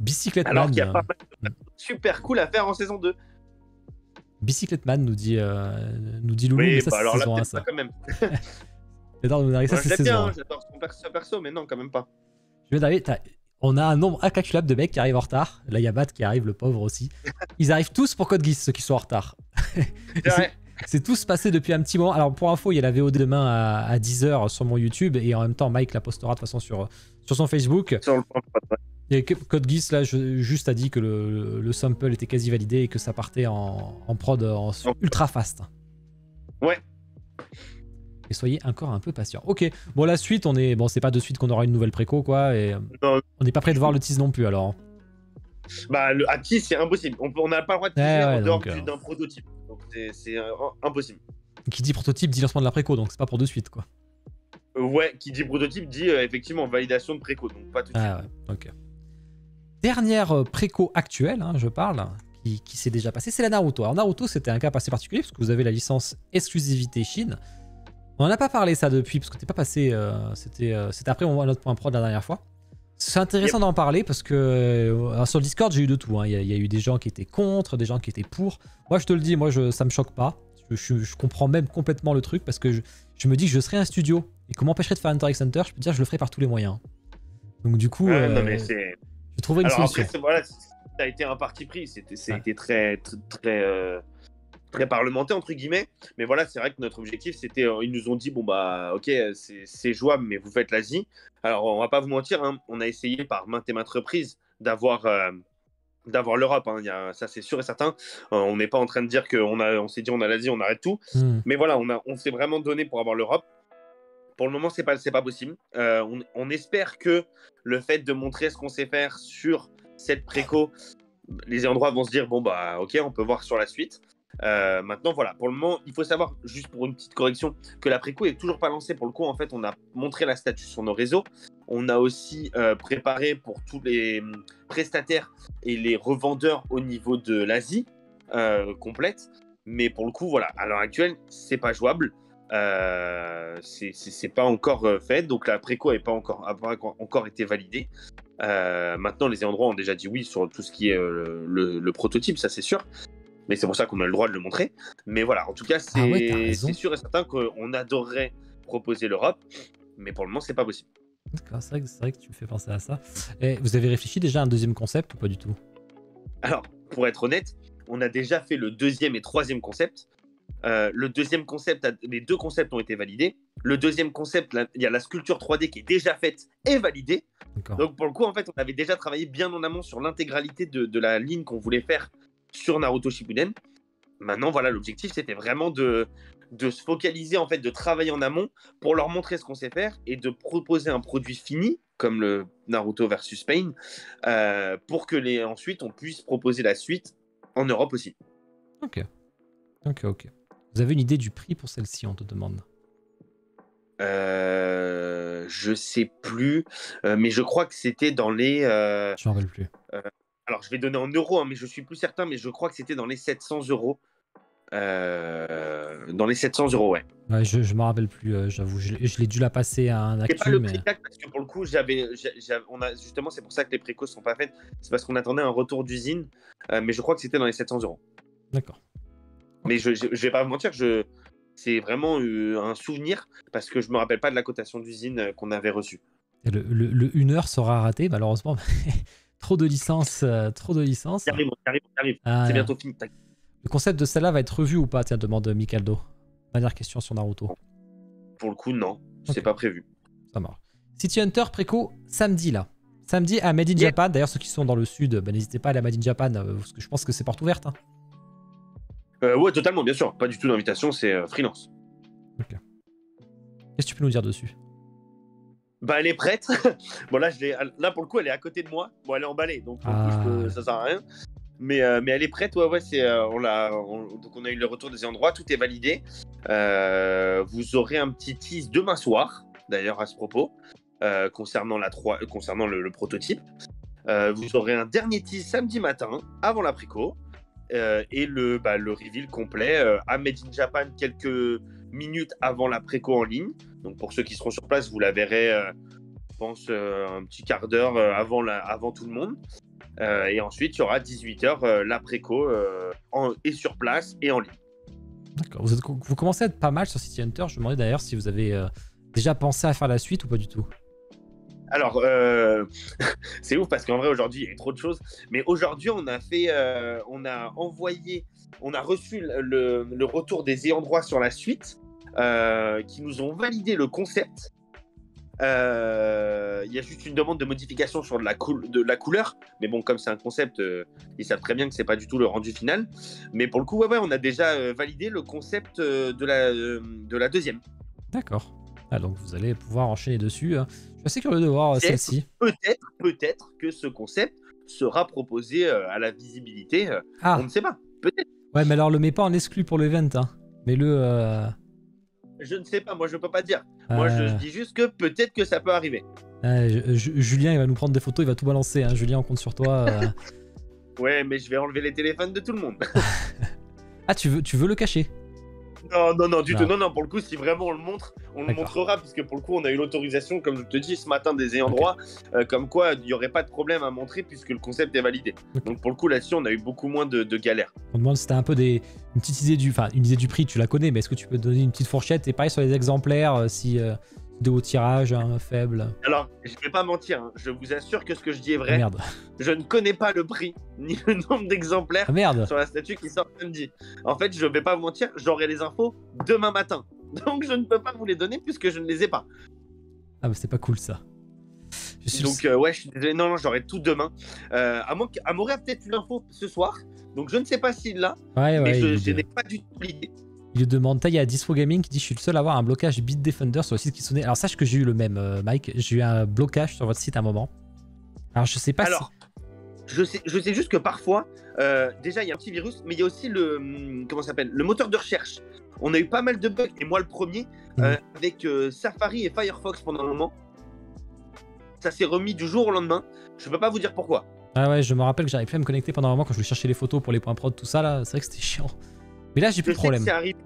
A: Bicyclette
B: Alors
A: Man.
B: qu'il y a pas mal de super cool à faire en saison 2.
A: Bicyclette Man nous dit Loulou, mais ça c'est saison 1 ça.
B: Quand même.
A: J'adore nous dire ça c'est saison 1.
B: J'adore son perso, mais non quand même pas.
A: Je viens d'arriver, on a un nombre incalculable de mecs qui arrivent en retard. Là, il y a Matt qui arrive, le pauvre aussi. Ils arrivent tous pour Code Geass, ceux qui sont en retard. C'est tous passé depuis un petit moment. Alors, pour info, il y a la VOD demain à 10h sur mon YouTube. Et en même temps, Mike la postera de toute façon sur son Facebook. Et Code Geass, là, juste a dit que le sample était quasi validé et que ça partait en prod ultra fast.
B: Ouais.
A: Et soyez encore un peu patient. Ok, bon la suite, c'est pas de suite qu'on aura une nouvelle préco quoi, et on n'est pas prêt de voir le tease non plus alors.
B: Bah à tease c'est impossible, on n'a pas le droit de teaser en dehors d'un prototype, donc c'est impossible.
A: Qui dit prototype dit lancement de la préco, donc c'est pas pour de suite quoi.
B: Ouais, qui dit prototype dit effectivement validation de préco, donc pas tout de suite.
A: Ouais, ok. Dernière préco actuelle, hein, je parle, qui s'est déjà passée, c'est la Naruto. Alors Naruto c'était un cas assez particulier parce que vous avez la licence exclusivité Chine. On n'en a pas parlé ça depuis, parce que t'es pas passé, c'était après notre point prod la dernière fois. C'est intéressant d'en parler parce que sur le Discord j'ai eu de tout, hein. Il y a eu des gens qui étaient contre, des gens qui étaient pour. Moi je te le dis, ça me choque pas. Je comprends même complètement le truc parce que je me dis que je serais un studio et qu'on m'empêcherait de faire Hunter x Hunter, je peux te dire je le ferai par tous les moyens. Donc du coup, je trouverai une solution.
B: Après, voilà, ça a été un parti pris, ça a été très parlementaire entre guillemets, mais voilà, c'est vrai que notre objectif c'était, ils nous ont dit bon bah ok c'est jouable mais vous faites l'Asie. Alors on va pas vous mentir, hein, on a essayé par maintes et maintes reprises d'avoir d'avoir l'Europe. Hein. Ça, c'est sûr et certain. On n'est pas en train de dire on s'est dit on a l'Asie, on arrête tout. Mais voilà, on s'est vraiment donné pour avoir l'Europe. Pour le moment, c'est pas possible. On espère que le fait de montrer ce qu'on sait faire sur cette préco, les endroits vont se dire bon bah ok, on peut voir sur la suite. Maintenant, voilà, pour le moment, il faut savoir, juste pour une petite correction, que la préco est toujours pas lancée. Pour le coup, en fait, on a montré la statue sur nos réseaux. On a aussi préparé pour tous les prestataires et les revendeurs au niveau de l'Asie complète. Mais pour le coup, voilà, à l'heure actuelle, c'est pas jouable. C'est pas encore fait, donc la préco n'a pas encore été validée. Maintenant, les endroits ont déjà dit oui sur tout ce qui est le prototype, ça c'est sûr. Mais c'est pour ça qu'on a le droit de le montrer. Mais voilà, en tout cas, c'est sûr et certain qu'on adorerait proposer l'Europe, mais pour le moment, c'est pas possible.
A: D'accord, c'est vrai que tu me fais penser à ça. Et vous avez réfléchi déjà à un deuxième concept ou pas du tout?
B: Alors, pour être honnête, on a déjà fait le deuxième et troisième concept. Le deuxième concept, les deux concepts ont été validés. Le deuxième concept, il y a la sculpture 3D qui est déjà faite et validée. Donc pour le coup, en fait, on avait déjà travaillé bien en amont sur l'intégralité de la ligne qu'on voulait faire sur Naruto Shippuden. Maintenant, voilà, l'objectif, c'était vraiment de se focaliser, en fait, de travailler en amont pour leur montrer ce qu'on sait faire et de proposer un produit fini, comme le Naruto versus Pain, pour que ensuite, on puisse proposer la suite en Europe aussi.
A: Ok. Vous avez une idée du prix pour celle-ci, on te demande?
B: Je sais plus, mais je crois que c'était dans les...
A: Je m'en rappelle plus.
B: Alors, je vais donner en euros, hein, mais je suis plus certain, mais je crois que c'était dans les 700 €. Dans les 700 €, ouais.
A: Ouais, je m'en rappelle plus, j'avoue. Je l'ai dû la passer à un actu.
B: C'est pas le prix tac, parce que pour le coup, justement, c'est pour ça que les précos sont pas faites. C'est parce qu'on attendait un retour d'usine, mais je crois que c'était dans les 700 €.
A: D'accord.
B: Mais je vais pas vous mentir, c'est vraiment un souvenir parce que je me rappelle pas de la cotation d'usine qu'on avait reçue.
A: Et le 1 heure sera raté, malheureusement. Trop de licences.
B: Ça arrive. C'est bientôt fini.
A: Le concept de celle-là va être revu ou pas? Tiens, demande Mikaldo. Dernière question sur Naruto.
B: Pour le coup, non. C'est pas prévu.
A: Ça marche. City Hunter préco samedi là. Samedi à Made in Japan. D'ailleurs, ceux qui sont dans le sud, n'hésitez pas à aller à Made in Japan parce que je pense que c'est porte ouverte. Hein.
B: Ouais, totalement, bien sûr. Pas du tout d'invitation, c'est freelance.
A: Ok. Qu'est-ce que tu peux nous dire dessus?
B: Bah, elle est prête. Bon, là, pour le coup, elle est à côté de moi. Bon, elle est emballée, donc pour le coup, ça sert à rien. Mais elle est prête, ouais, donc on a eu le retour des endroits, tout est validé. Vous aurez un petit tease demain soir, d'ailleurs, à ce propos, concernant le prototype. Vous aurez un dernier tease samedi matin, avant la préco. Et le reveal complet à Made in Japan quelques minutes avant la préco en ligne. Donc pour ceux qui seront sur place, vous la verrez, je pense, un petit quart d'heure avant tout le monde. Et ensuite, il y aura 18h la préco et sur place et en ligne.
A: D'accord. Vous commencez à être pas mal sur City Hunter. Je me demandais d'ailleurs si vous avez déjà pensé à faire la suite ou pas du tout.
B: Alors, c'est ouf parce qu'en vrai, aujourd'hui, il y a eu trop de choses. Mais aujourd'hui, on a reçu le retour des ayants droit sur la suite qui nous ont validé le concept. Il y a juste une demande de modification sur de la couleur. Mais bon, comme c'est un concept, ils savent très bien que c'est pas du tout le rendu final. Mais pour le coup, ouais, on a déjà validé le concept de la deuxième.
A: D'accord. Ah, donc vous allez pouvoir enchaîner dessus. Je suis assez curieux de voir celle-ci.
B: Peut-être que ce concept sera proposé à la visibilité. On ne sait pas. Peut-être.
A: Ouais, mais alors le mets pas en exclu pour l'event. Hein. Mets-le.
B: Je ne sais pas. Moi, je peux pas dire. Moi, je dis juste que peut-être que ça peut arriver.
A: Julien, il va nous prendre des photos. Il va tout balancer. Hein. Julien, on compte sur toi.
B: Ouais, mais je vais enlever les téléphones de tout le monde.
A: Ah, tu veux le cacher?
B: Non, du tout. Non, pour le coup, si vraiment on le montre, on le montrera, puisque pour le coup, on a eu l'autorisation, comme je te dis, ce matin des ayants droit, comme quoi il n'y aurait pas de problème à montrer, puisque le concept est validé. Donc pour le coup, là-dessus, on a eu beaucoup moins de galères.
A: On demande si tu as un peu une petite idée une idée du prix, tu la connais, mais est-ce que tu peux donner une petite fourchette? Et pareil sur les exemplaires, si de haut tirage, faible.
B: Alors, je vais pas mentir, hein, je vous assure que ce que je dis est vrai.
A: Merde.
B: Je ne connais pas le prix, ni le nombre d'exemplaires sur la statue qui sort samedi. En fait, je vais pas vous mentir, j'aurai les infos demain matin. Donc je ne peux pas vous les donner puisque je ne les ai pas.
A: Ah bah c'est pas cool ça.
B: Donc, ouais, je suis désolé. Non, j'aurai tout demain. Amaury a peut-être une info ce soir. Donc, je ne sais pas s'il l'a. Mais je n'ai pas du tout l'idée.
A: Il lui demande, il y a Dispo Gaming qui dit je suis le seul à avoir un blocage Bitdefender sur le site Kitsune. Alors sache que j'ai eu le même, Mike. J'ai eu un blocage sur votre site à un moment. Alors je sais pas si...
B: Je sais juste que parfois, déjà il y a un petit virus, mais il y a aussi comment ça s'appelle, le moteur de recherche. On a eu pas mal de bugs, et moi le premier, avec Safari et Firefox pendant un moment. Ça s'est remis du jour au lendemain. Je peux pas vous dire pourquoi.
A: Ah ouais, je me rappelle que j'arrivais plus à me connecter pendant un moment quand je voulais chercher les photos pour les points prod, tout ça là. C'est vrai que c'était chiant. Mais là, j'ai plus de problème.
B: C'est arrivé.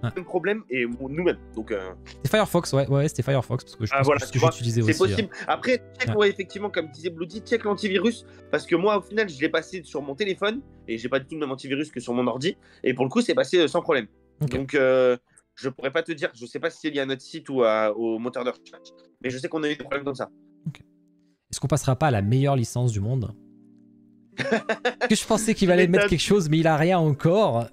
B: Même problème et nous-mêmes. Donc.
A: C'était Firefox, ouais, c'était Firefox parce que je pense que j'utilisais aussi.
B: C'est possible. Après, check, ouais, effectivement, comme disait Bloody, check l'antivirus parce que moi, au final, je l'ai passé sur mon téléphone et j'ai pas du tout le même antivirus que sur mon ordi et pour le coup, c'est passé sans problème. Okay. Donc, je pourrais pas te dire. Je sais pas si c'est lié à notre site ou au moteur de recherche, mais je sais qu'on a eu des problèmes comme ça.
A: Okay. Est-ce qu'on passera pas à la meilleure licence du monde? Que je pensais qu'il allait mettre quelque chose, mais il a rien encore.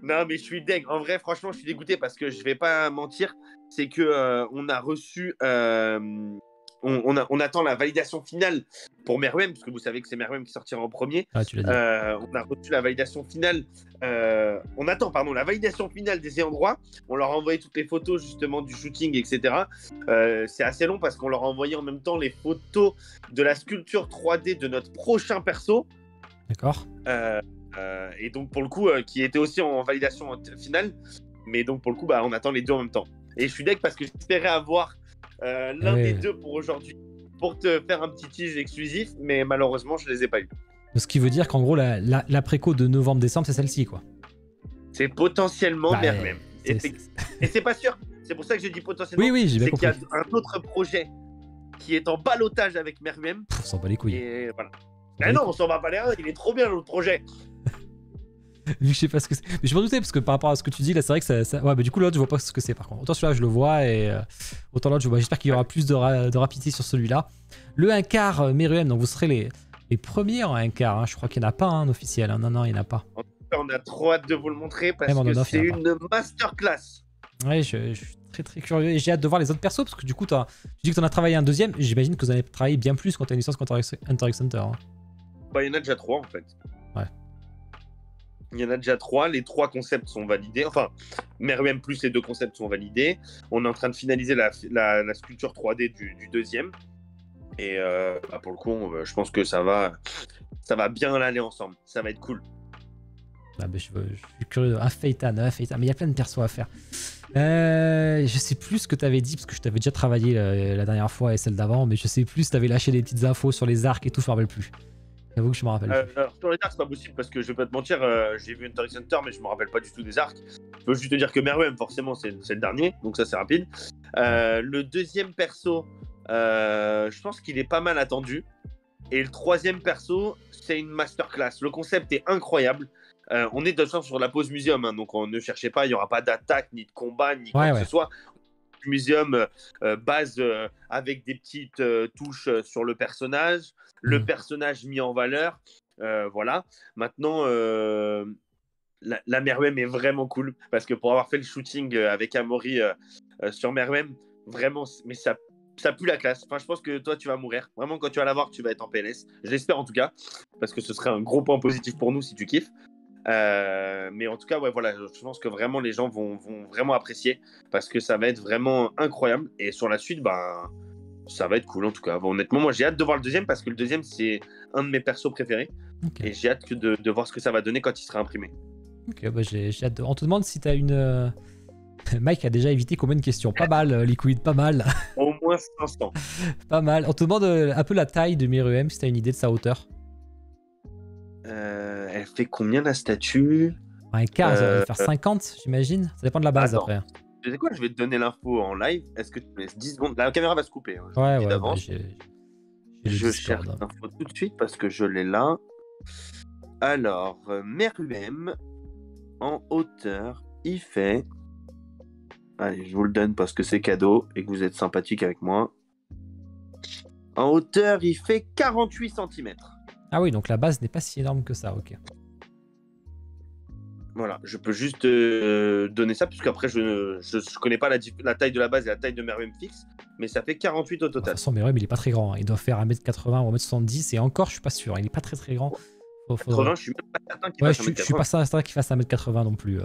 B: Non, mais je suis deg. En vrai, franchement, je suis dégoûté parce que je vais pas mentir. C'est que on a reçu, on attend la validation finale pour Meruem, parce que vous savez que c'est Meruem qui sortira en premier.
A: Ah, tu l'as dit.
B: On a reçu la validation finale. On attend, pardon, la validation finale des ayants droit. On leur a envoyé toutes les photos justement du shooting, etc. C'est assez long parce qu'on leur a envoyé en même temps les photos de la sculpture 3D de notre prochain perso.
A: D'accord.
B: Et donc pour le coup qui était aussi en validation finale, mais donc pour le coup on attend les deux en même temps et je suis deg parce que j'espérais avoir l'un des deux pour aujourd'hui pour te faire un petit tease exclusif, mais malheureusement je les ai pas eu.
A: Ce qui veut dire qu'en gros la préco de novembre-décembre c'est celle-ci quoi.
B: C'est potentiellement Meruem et c'est pas sûr, c'est pour ça que j'ai dit potentiellement.
A: Oui, j'ai bien compris.
B: C'est qu'il y a un autre projet qui est en ballottage avec Meruem.
A: On s'en bat les couilles.
B: Et voilà. Mais non, on s'en va pas les reins, il est trop bien l'autre projet.
A: Je sais pas ce que c'est. Mais je m'en doutais parce que par rapport à ce que tu dis là, c'est vrai que ça... Ouais, mais du coup, l'autre, je vois pas ce que c'est par contre. Autant celui-là, je le vois et autant l'autre, je vois. J'espère qu'il y aura plus de rapidité sur celui-là. Le 1/4 Meruem, donc vous serez les premiers en 1/4. Hein. Je crois qu'il n'y en a pas un officiel. Hein. Non, il n'y en a pas.
B: En tout cas, on a trop hâte de vous le montrer parce que c'est une masterclass.
A: Ouais, je suis très curieux et j'ai hâte de voir les autres persos parce que du coup, tu dis que tu en as travaillé un deuxième. J'imagine que vous en avez travaillé bien plus quand tu as une licence contre Hunter x Hunter. Hein.
B: Bah, il y en a déjà 3 en fait.
A: Ouais.
B: Il y en a déjà 3, les 3 concepts sont validés, enfin, Meruem plus les 2 concepts sont validés. On est en train de finaliser la sculpture 3D du deuxième. Et pour le coup, je pense que ça va bien aller ensemble. Ça va être cool.
A: Ah bah, je suis curieux. Un Phaeton, mais il y a plein de persos à faire. Je sais plus ce que tu avais dit, parce que je t'avais déjà travaillé la dernière fois et celle d'avant, mais je sais plus si tu avais lâché des petites infos sur les arcs et tout, je me rappelle plus. J'avoue que je me rappelle.
B: Alors, sur les arcs, c'est pas possible parce que je vais pas te mentir, j'ai vu Hunter x Hunter, mais je me rappelle pas du tout des arcs. Je peux juste te dire que Meruem, forcément, c'est le dernier, donc ça c'est rapide. Le deuxième perso, je pense qu'il est pas mal attendu. Et le troisième perso, c'est une masterclass. Le concept est incroyable. On est de toute façon sur la pause muséum, hein, donc ne cherchez pas, il n'y aura pas d'attaque, ni de combat, ni quoi que ce soit. Muséum base avec des petites touches sur le personnage, le personnage mis en valeur, voilà. Maintenant, la Meruem est vraiment cool parce que pour avoir fait le shooting avec Amaury sur Meruem, vraiment, mais ça pue la classe. Enfin, je pense que toi, tu vas mourir. Vraiment, quand tu vas la voir, tu vas être en PLS. Je l'espère en tout cas, parce que ce serait un gros point positif pour nous si tu kiffes. Mais en tout cas, ouais, voilà, je pense que vraiment les gens vont vraiment apprécier parce que ça va être vraiment incroyable. Et sur la suite, ça va être cool en tout cas. Bon, honnêtement, moi j'ai hâte de voir le deuxième parce que le deuxième c'est un de mes persos préférés. Et j'ai hâte de voir ce que ça va donner quand il sera imprimé.
A: Ok, j'ai hâte. On te demande si t'as une. Mike a déjà évité combien de questions? Pas mal, Liquid, pas mal.
B: Au moins 500.
A: Pas mal. On te demande un peu la taille de Meruem, si t'as une idée de sa hauteur.
B: Elle fait combien la statue?
A: Un quart, ça va faire 50, j'imagine. Ça dépend de la base. Attends. Après.
B: Tu sais quoi, je vais te donner l'info en live. Est-ce que tu me laisses 10 secondes? La caméra va se couper. Hein. Je cherche l'info tout de suite parce que je l'ai là. Alors, Meruem, en hauteur, il fait... Allez, je vous le donne parce que c'est cadeau et que vous êtes sympathique avec moi. En hauteur, il fait 48 cm.
A: Ah oui, donc la base n'est pas si énorme que ça, ok.
B: Voilà, je peux juste donner ça, puisque après je connais pas la taille de la base et la taille de Meruem fixe, mais ça fait 48 au
A: De toute
B: total.
A: façon, Meruem, il est pas très grand. Hein. Il doit faire 1m80 ou 1m70 et encore, je suis pas sûr. Il est pas très très grand.
B: 80, je suis même pas certain qu'il
A: ouais,
B: fasse 1m80.
A: je suis pas certain qu'il fasse 1m80 non plus.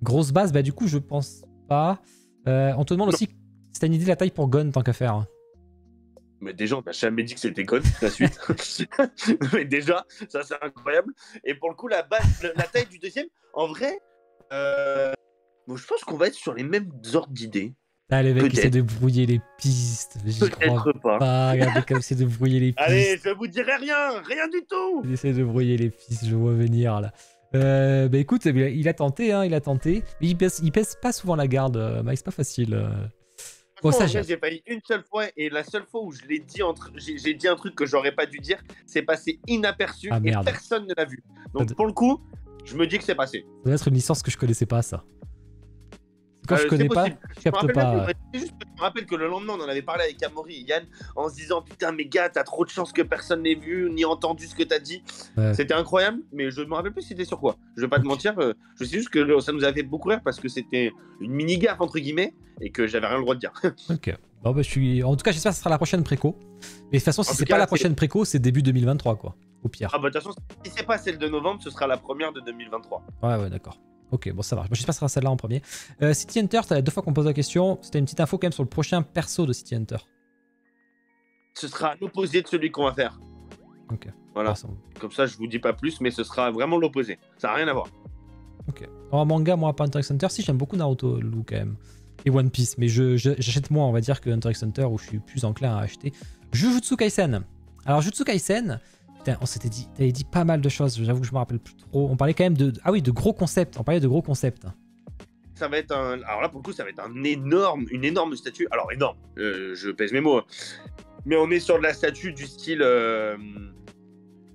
A: Grosse base, bah du coup, je pense pas. On te demande aussi si t'as une idée de la taille pour Gon tant qu'à faire. Hein.
B: Mais déjà, on n'a jamais dit que c'était Gon, la suite. Mais déjà, ça c'est incroyable. Et pour le coup, la taille du deuxième, en vrai, bon, je pense qu'on va être sur les mêmes ordres d'idées.
A: Ah, les mecs essaient de brouiller les pistes.
B: Peut-être pas.
A: Regardez comme c'est de brouiller les pistes.
B: Allez, je vous dirai rien du tout.
A: Ils essaient de brouiller les pistes, je vois venir là. Bah écoute, il a tenté, hein, il a tenté. Mais il pèse pas souvent la garde, Mike, c'est pas facile.
B: Bon, ça, j'ai failli une seule fois, et la seule fois où je l'ai dit j'ai dit un truc que j'aurais pas dû dire, c'est passé inaperçu et personne ne l'a vu. Donc pour le coup, je me dis que c'est passé.
A: Ça doit être une licence que je connaissais pas, ça. Quand je connais pas, je capte pas.
B: Je me rappelle que le lendemain, on en avait parlé avec Amaury et Yann en se disant putain, mais gars, t'as trop de chance que personne n'ait vu ni entendu ce que t'as dit. Ouais. C'était incroyable, mais je me rappelle plus c'était sur quoi. Je vais pas te mentir, je sais juste que ça nous a fait beaucoup rire parce que c'était une mini gaffe entre guillemets et que j'avais rien le droit de dire.
A: Ok. Bon, bah, en tout cas, j'espère que ce sera la prochaine préco. Mais de toute façon, si c'est pas la prochaine préco, c'est début 2023, quoi. Au pire.
B: Ah bah de toute façon, si c'est pas celle de novembre, ce sera la première de 2023.
A: Ouais, d'accord. Ok, bon, ça va. J'espère que ce sera celle-là en premier. City Hunter, t'as 2 fois qu'on pose la question. C'était une petite info quand même sur le prochain perso de City Hunter.
B: Ce sera l'opposé de celui qu'on va faire.
A: Ok.
B: Voilà. Comme ça, je vous dis pas plus, mais ce sera vraiment l'opposé. Ça n'a rien à voir.
A: Ok. En manga, moi, pas Hunter x Hunter, si j'aime beaucoup Naruto, Lou, quand même. Et One Piece, mais j'achète moins, on va dire, que Hunter x Hunter, où je suis plus enclin à acheter. Jujutsu Kaisen. Alors, Jujutsu Kaisen. Putain, t'avais dit pas mal de choses, j'avoue que je me rappelle plus trop. On parlait quand même de gros concepts. On parlait de gros concepts.
B: Ça va être alors là, pour le coup, ça va être une énorme statue. Alors, énorme, je pèse mes mots. Hein. Mais on est sur de la statue du style.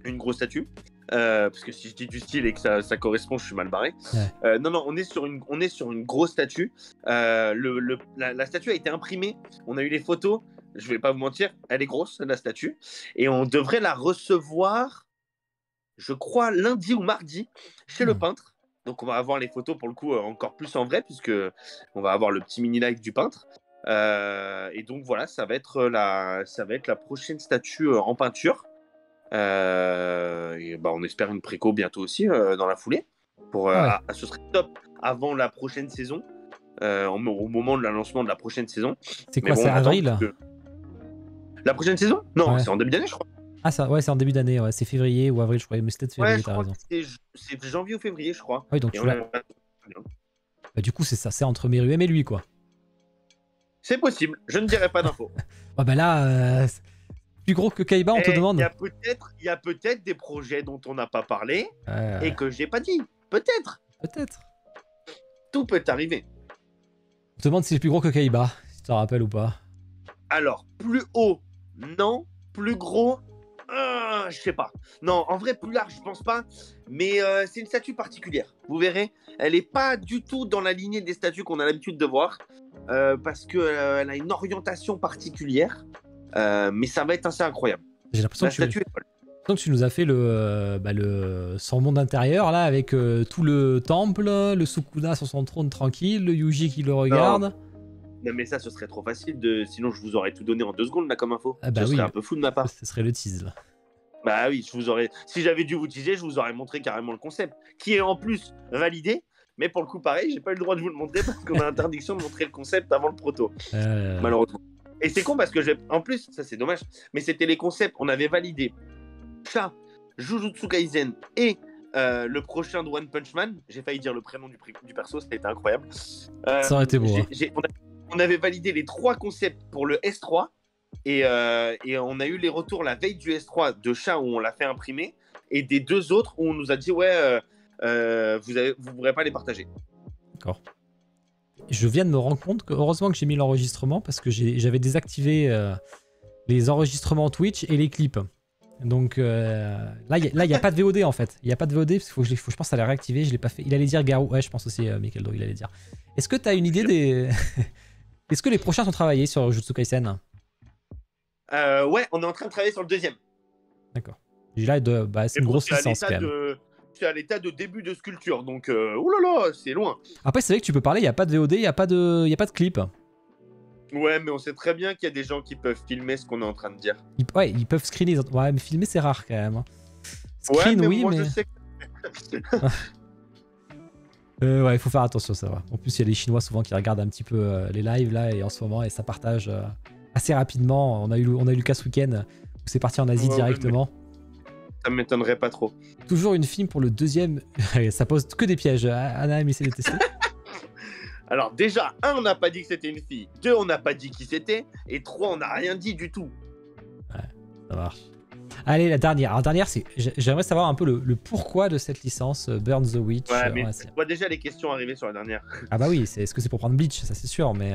B: Une grosse statue. Parce que si je dis du style et que ça correspond, je suis mal barré. Ouais. Non, on est sur une grosse statue. La statue a été imprimée. On a eu les photos. Je vais pas vous mentir, elle est grosse, la statue. Et on devrait la recevoir, je crois, lundi ou mardi, chez le peintre. Donc on va avoir les photos, pour le coup, encore plus en vrai, puisque on va avoir le petit mini-like du peintre. Et donc voilà, ça va être la prochaine statue en peinture. Et bah, on espère une préco bientôt aussi, dans la foulée. Ce serait top avant la prochaine saison. Au moment de le lancement de la prochaine saison.
A: C'est quoi, c'est avril ?
B: La prochaine saison ? Non, ouais. C'est en début d'année, je crois.
A: Ah, ça, ouais, c'est en début d'année, ouais. C'est février ou avril, je crois. Mais c'était février, t'as raison.
B: C'est janvier ou février, je crois.
A: Oui, donc tu l'as. Bah, du coup, c'est ça, c'est entre Meruem et lui, quoi.
B: C'est possible, je ne dirai pas d'infos.
A: Bah là, plus gros que Kaiba, on te demande.
B: Il y a peut-être des projets dont on n'a pas parlé et que j'ai pas dit. Peut-être. Tout peut arriver.
A: On te demande si c'est plus gros que Kaiba, si tu te rappelles ou pas.
B: Alors, plus haut, non. Plus gros, je sais pas. Non, en vrai, plus large, je pense pas. Mais c'est une statue particulière. Vous verrez, elle est pas du tout dans la lignée des statues qu'on a l'habitude de voir. Parce qu'elle a une orientation particulière. Mais ça va être assez incroyable.
A: J'ai l'impression que tu nous as fait son monde intérieur, là, avec tout le temple, le Sukuna sur son trône tranquille, le Yuji qui le regarde.
B: Non, mais ça, ce serait trop facile. Sinon, je vous aurais tout donné en 2 secondes, là, comme info.
A: Ah bah
B: ce serait un peu fou de ma part.
A: Ce serait le tease, là.
B: Bah oui, si j'avais dû vous teaser, je vous aurais montré carrément le concept, qui est en plus validé. Mais pour le coup, pareil, j'ai pas eu le droit de vous le montrer parce qu'on a interdiction de montrer le concept avant le proto. Malheureusement. Et c'est con parce que en plus, ça c'est dommage, mais c'était les concepts. On avait validé Cha, Jujutsu Kaisen et le prochain de One Punch Man. J'ai failli dire le prénom du perso, ça a été incroyable.
A: Ça aurait été beau.
B: On avait validé les 3 concepts pour le S3 et on a eu les retours la veille du S3 de Cha où on l'a fait imprimer et des 2 autres où on nous a dit ouais, vous pourrez pas les partager. D'accord.
A: Je viens de me rendre compte que heureusement que j'ai mis l'enregistrement parce que j'avais désactivé les enregistrements Twitch et les clips. Donc là, il n'y a pas de VOD en fait. Il n'y a pas de VOD parce qu'il faut je pense à la réactiver. Je l'ai pas fait. Il allait dire Garou. Ouais, je pense aussi Mikeldo, il allait dire. Est-ce que tu as une idée des... Est-ce que les prochains sont travaillés sur Jujutsu Kaisen ?
B: Ouais, on est en train de travailler sur le 2e.
A: D'accord. Là, c'est une grosse licence quand même.
B: c'est à l'état de début de sculpture, donc oulala, c'est loin.
A: Après, c'est vrai que tu peux parler, il n'y a pas de VOD, il n'y a pas de clip.
B: Ouais, mais on sait très bien qu'il y a des gens qui peuvent filmer ce qu'on est en train de dire.
A: Ouais, ils peuvent screener. Ouais, mais filmer, c'est rare quand même.
B: Screen, ouais, mais
A: oui,
B: moi,
A: mais...
B: je sais que...
A: ouais, il faut faire attention, ça va. En plus, il y a les Chinois souvent qui regardent un petit peu les lives là, et en ce moment, et ça partage assez rapidement. On a eu Lucas ce week-end, où c'est parti en Asie directement.
B: Ça m'étonnerait pas trop.
A: Toujours une film pour le deuxième. Ça pose que des pièges. Anna a mis ses détestés.
B: Alors déjà, 1, on n'a pas dit que c'était une fille. 2, on n'a pas dit qui c'était. Et 3, on n'a rien dit du tout.
A: Ouais, ça marche. Allez, la dernière. Alors, dernière, j'aimerais savoir un peu le pourquoi de cette licence Burn the Witch.
B: Ouais, mais je vois déjà les questions arriver sur la dernière.
A: Ah bah oui, est-ce que c'est pour prendre Bleach? Ça, c'est sûr, mais...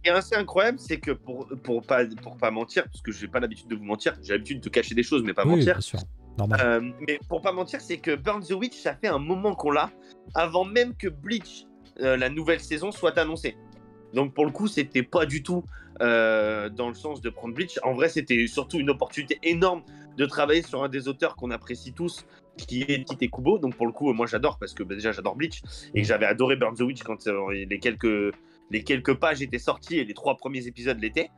B: Et assez incroyable, c'est que pour pas mentir, parce que j'ai pas l'habitude de vous mentir, j'ai l'habitude de cacher des choses, mais pas mentir.
A: Bien sûr. Normal.
B: Mais pour pas mentir, c'est que Burn the Witch, ça fait un moment qu'on l'a, avant même que Bleach, la nouvelle saison, soit annoncée. Donc pour le coup, c'était pas du tout dans le sens de prendre Bleach. En vrai, c'était surtout une opportunité énorme de travailler sur un des auteurs qu'on apprécie tous, qui est Tite Kubo. Donc pour le coup, moi j'adore, parce que déjà j'adore Bleach, et que j'avais adoré Burn the Witch quand les quelques pages étaient sorties et les 3 premiers épisodes l'étaient.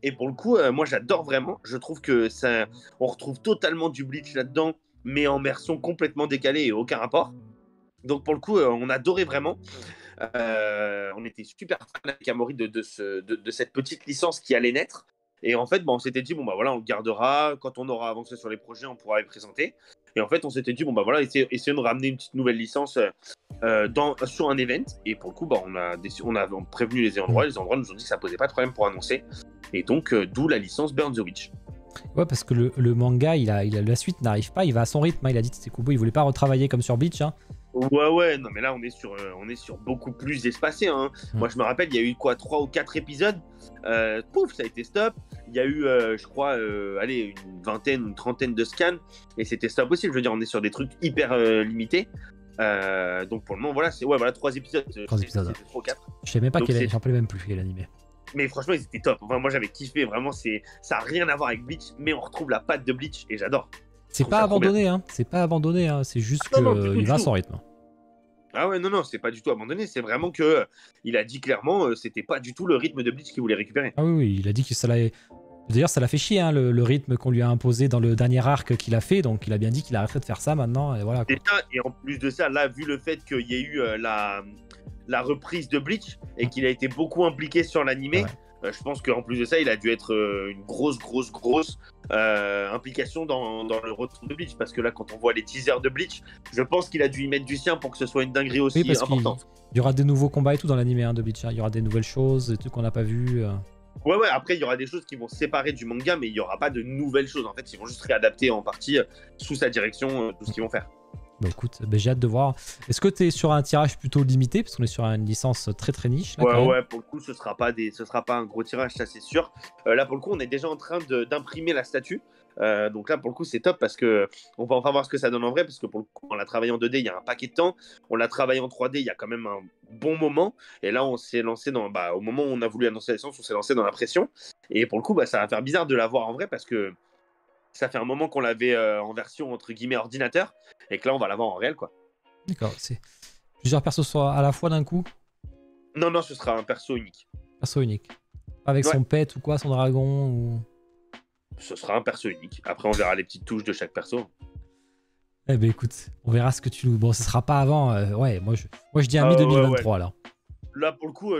B: Et pour le coup, moi j'adore vraiment. Je trouve que ça, on retrouve totalement du Bleach là-dedans, mais en version complètement décalée et aucun rapport. Donc pour le coup, on adorait vraiment. On était super fan avec Amaury de cette petite licence qui allait naître. Et en fait, on s'était dit, bon bah voilà, on le gardera. Quand on aura avancé sur les projets, on pourra les présenter. Et en fait, on s'était dit, bon bah voilà, essayons de ramener une petite nouvelle licence sur un event. Et pour le coup, on a prévenu les endroits. Les endroits nous ont dit que ça posait pas de problème pour annoncer. Et donc, d'où la licence Burn the Witch.
A: Ouais, parce que le manga, la suite n'arrive pas, il va à son rythme. Il a dit que c'était Kubo, il voulait pas retravailler comme sur Bleach.
B: Ouais, non, mais là, on est sur beaucoup plus espacé. Moi, je me rappelle, il y a eu 3 ou 4 épisodes. Pouf, ça a été stop. Il y a eu, je crois, une vingtaine, une trentaine de scans. Et c'était stop aussi. Je veux dire, on est sur des trucs hyper limités. Donc, pour le moment, voilà, 3 épisodes.
A: 3 épisodes.
B: 3 ou 4.
A: Je sais même pas j'en rappelais même plus quel animé.
B: Mais franchement, ils étaient top. Enfin, moi, j'avais kiffé. Vraiment, ça n'a rien à voir avec Bleach, mais on retrouve la patte de Bleach et j'adore.
A: C'est pas abandonné, hein. C'est pas abandonné, hein. C'est juste qu'il va à son rythme.
B: Ah ouais, non, c'est pas du tout abandonné. C'est vraiment que il a dit clairement, c'était pas du tout le rythme de Bleach qu'il voulait récupérer.
A: Ah oui, il a dit que ça l'a. D'ailleurs, ça l'a fait chier, hein, le rythme qu'on lui a imposé dans le dernier arc qu'il a fait. Donc, il a bien dit qu'il arrêterait de faire ça maintenant. Et voilà.
B: Et en plus de ça, là, vu le fait qu'il y ait eu la reprise de Bleach et qu'il a été beaucoup impliqué sur l'animé. Ouais. Je pense qu'en plus de ça, il a dû être une grosse implication dans le retour de Bleach. Parce que là, quand on voit les teasers de Bleach, je pense qu'il a dû y mettre du sien pour que ce soit une dinguerie aussi importante.
A: Il y aura des nouveaux combats et tout dans l'animé de Bleach. Il y aura des nouvelles choses, des trucs qu'on n'a pas vus.
B: Ouais, après, il y aura des choses qui vont se séparer du manga, mais il n'y aura pas de nouvelles choses. En fait, ils vont juste réadapter en partie sous sa direction tout ce qu'ils vont faire.
A: Bah écoute, j'ai hâte de voir. Est-ce que tu es sur un tirage plutôt limité? Parce qu'on est sur une licence très niche. Là,
B: ouais, pour le coup, ce sera pas un gros tirage, ça c'est sûr. Là, pour le coup, on est déjà en train d'imprimer la statue. Donc là, pour le coup, c'est top parce que on va enfin voir ce que ça donne en vrai. Parce que pour le coup, on l'a travaillé en 2D il y a un paquet de temps. On l'a travaillé en 3D il y a quand même un bon moment. Et là, on s'est lancé au moment où on a voulu annoncer la licence, on s'est lancé dans la pression. Et pour le coup, ça va faire bizarre de la voir en vrai parce que ça fait un moment qu'on l'avait en version entre guillemets ordinateur et que là on va l'avoir en réel quoi.
A: D'accord, c'est plusieurs persos à la fois d'un coup?
B: Non, ce sera un perso unique.
A: Perso unique. Pas avec son pet ou quoi, son dragon ou...
B: Ce sera un perso unique. Après on verra les petites touches de chaque perso.
A: Eh ben écoute, on verra ce que tu nous... Bon, ce sera pas avant... moi je dis à mi-2023 là.
B: Là, pour le coup,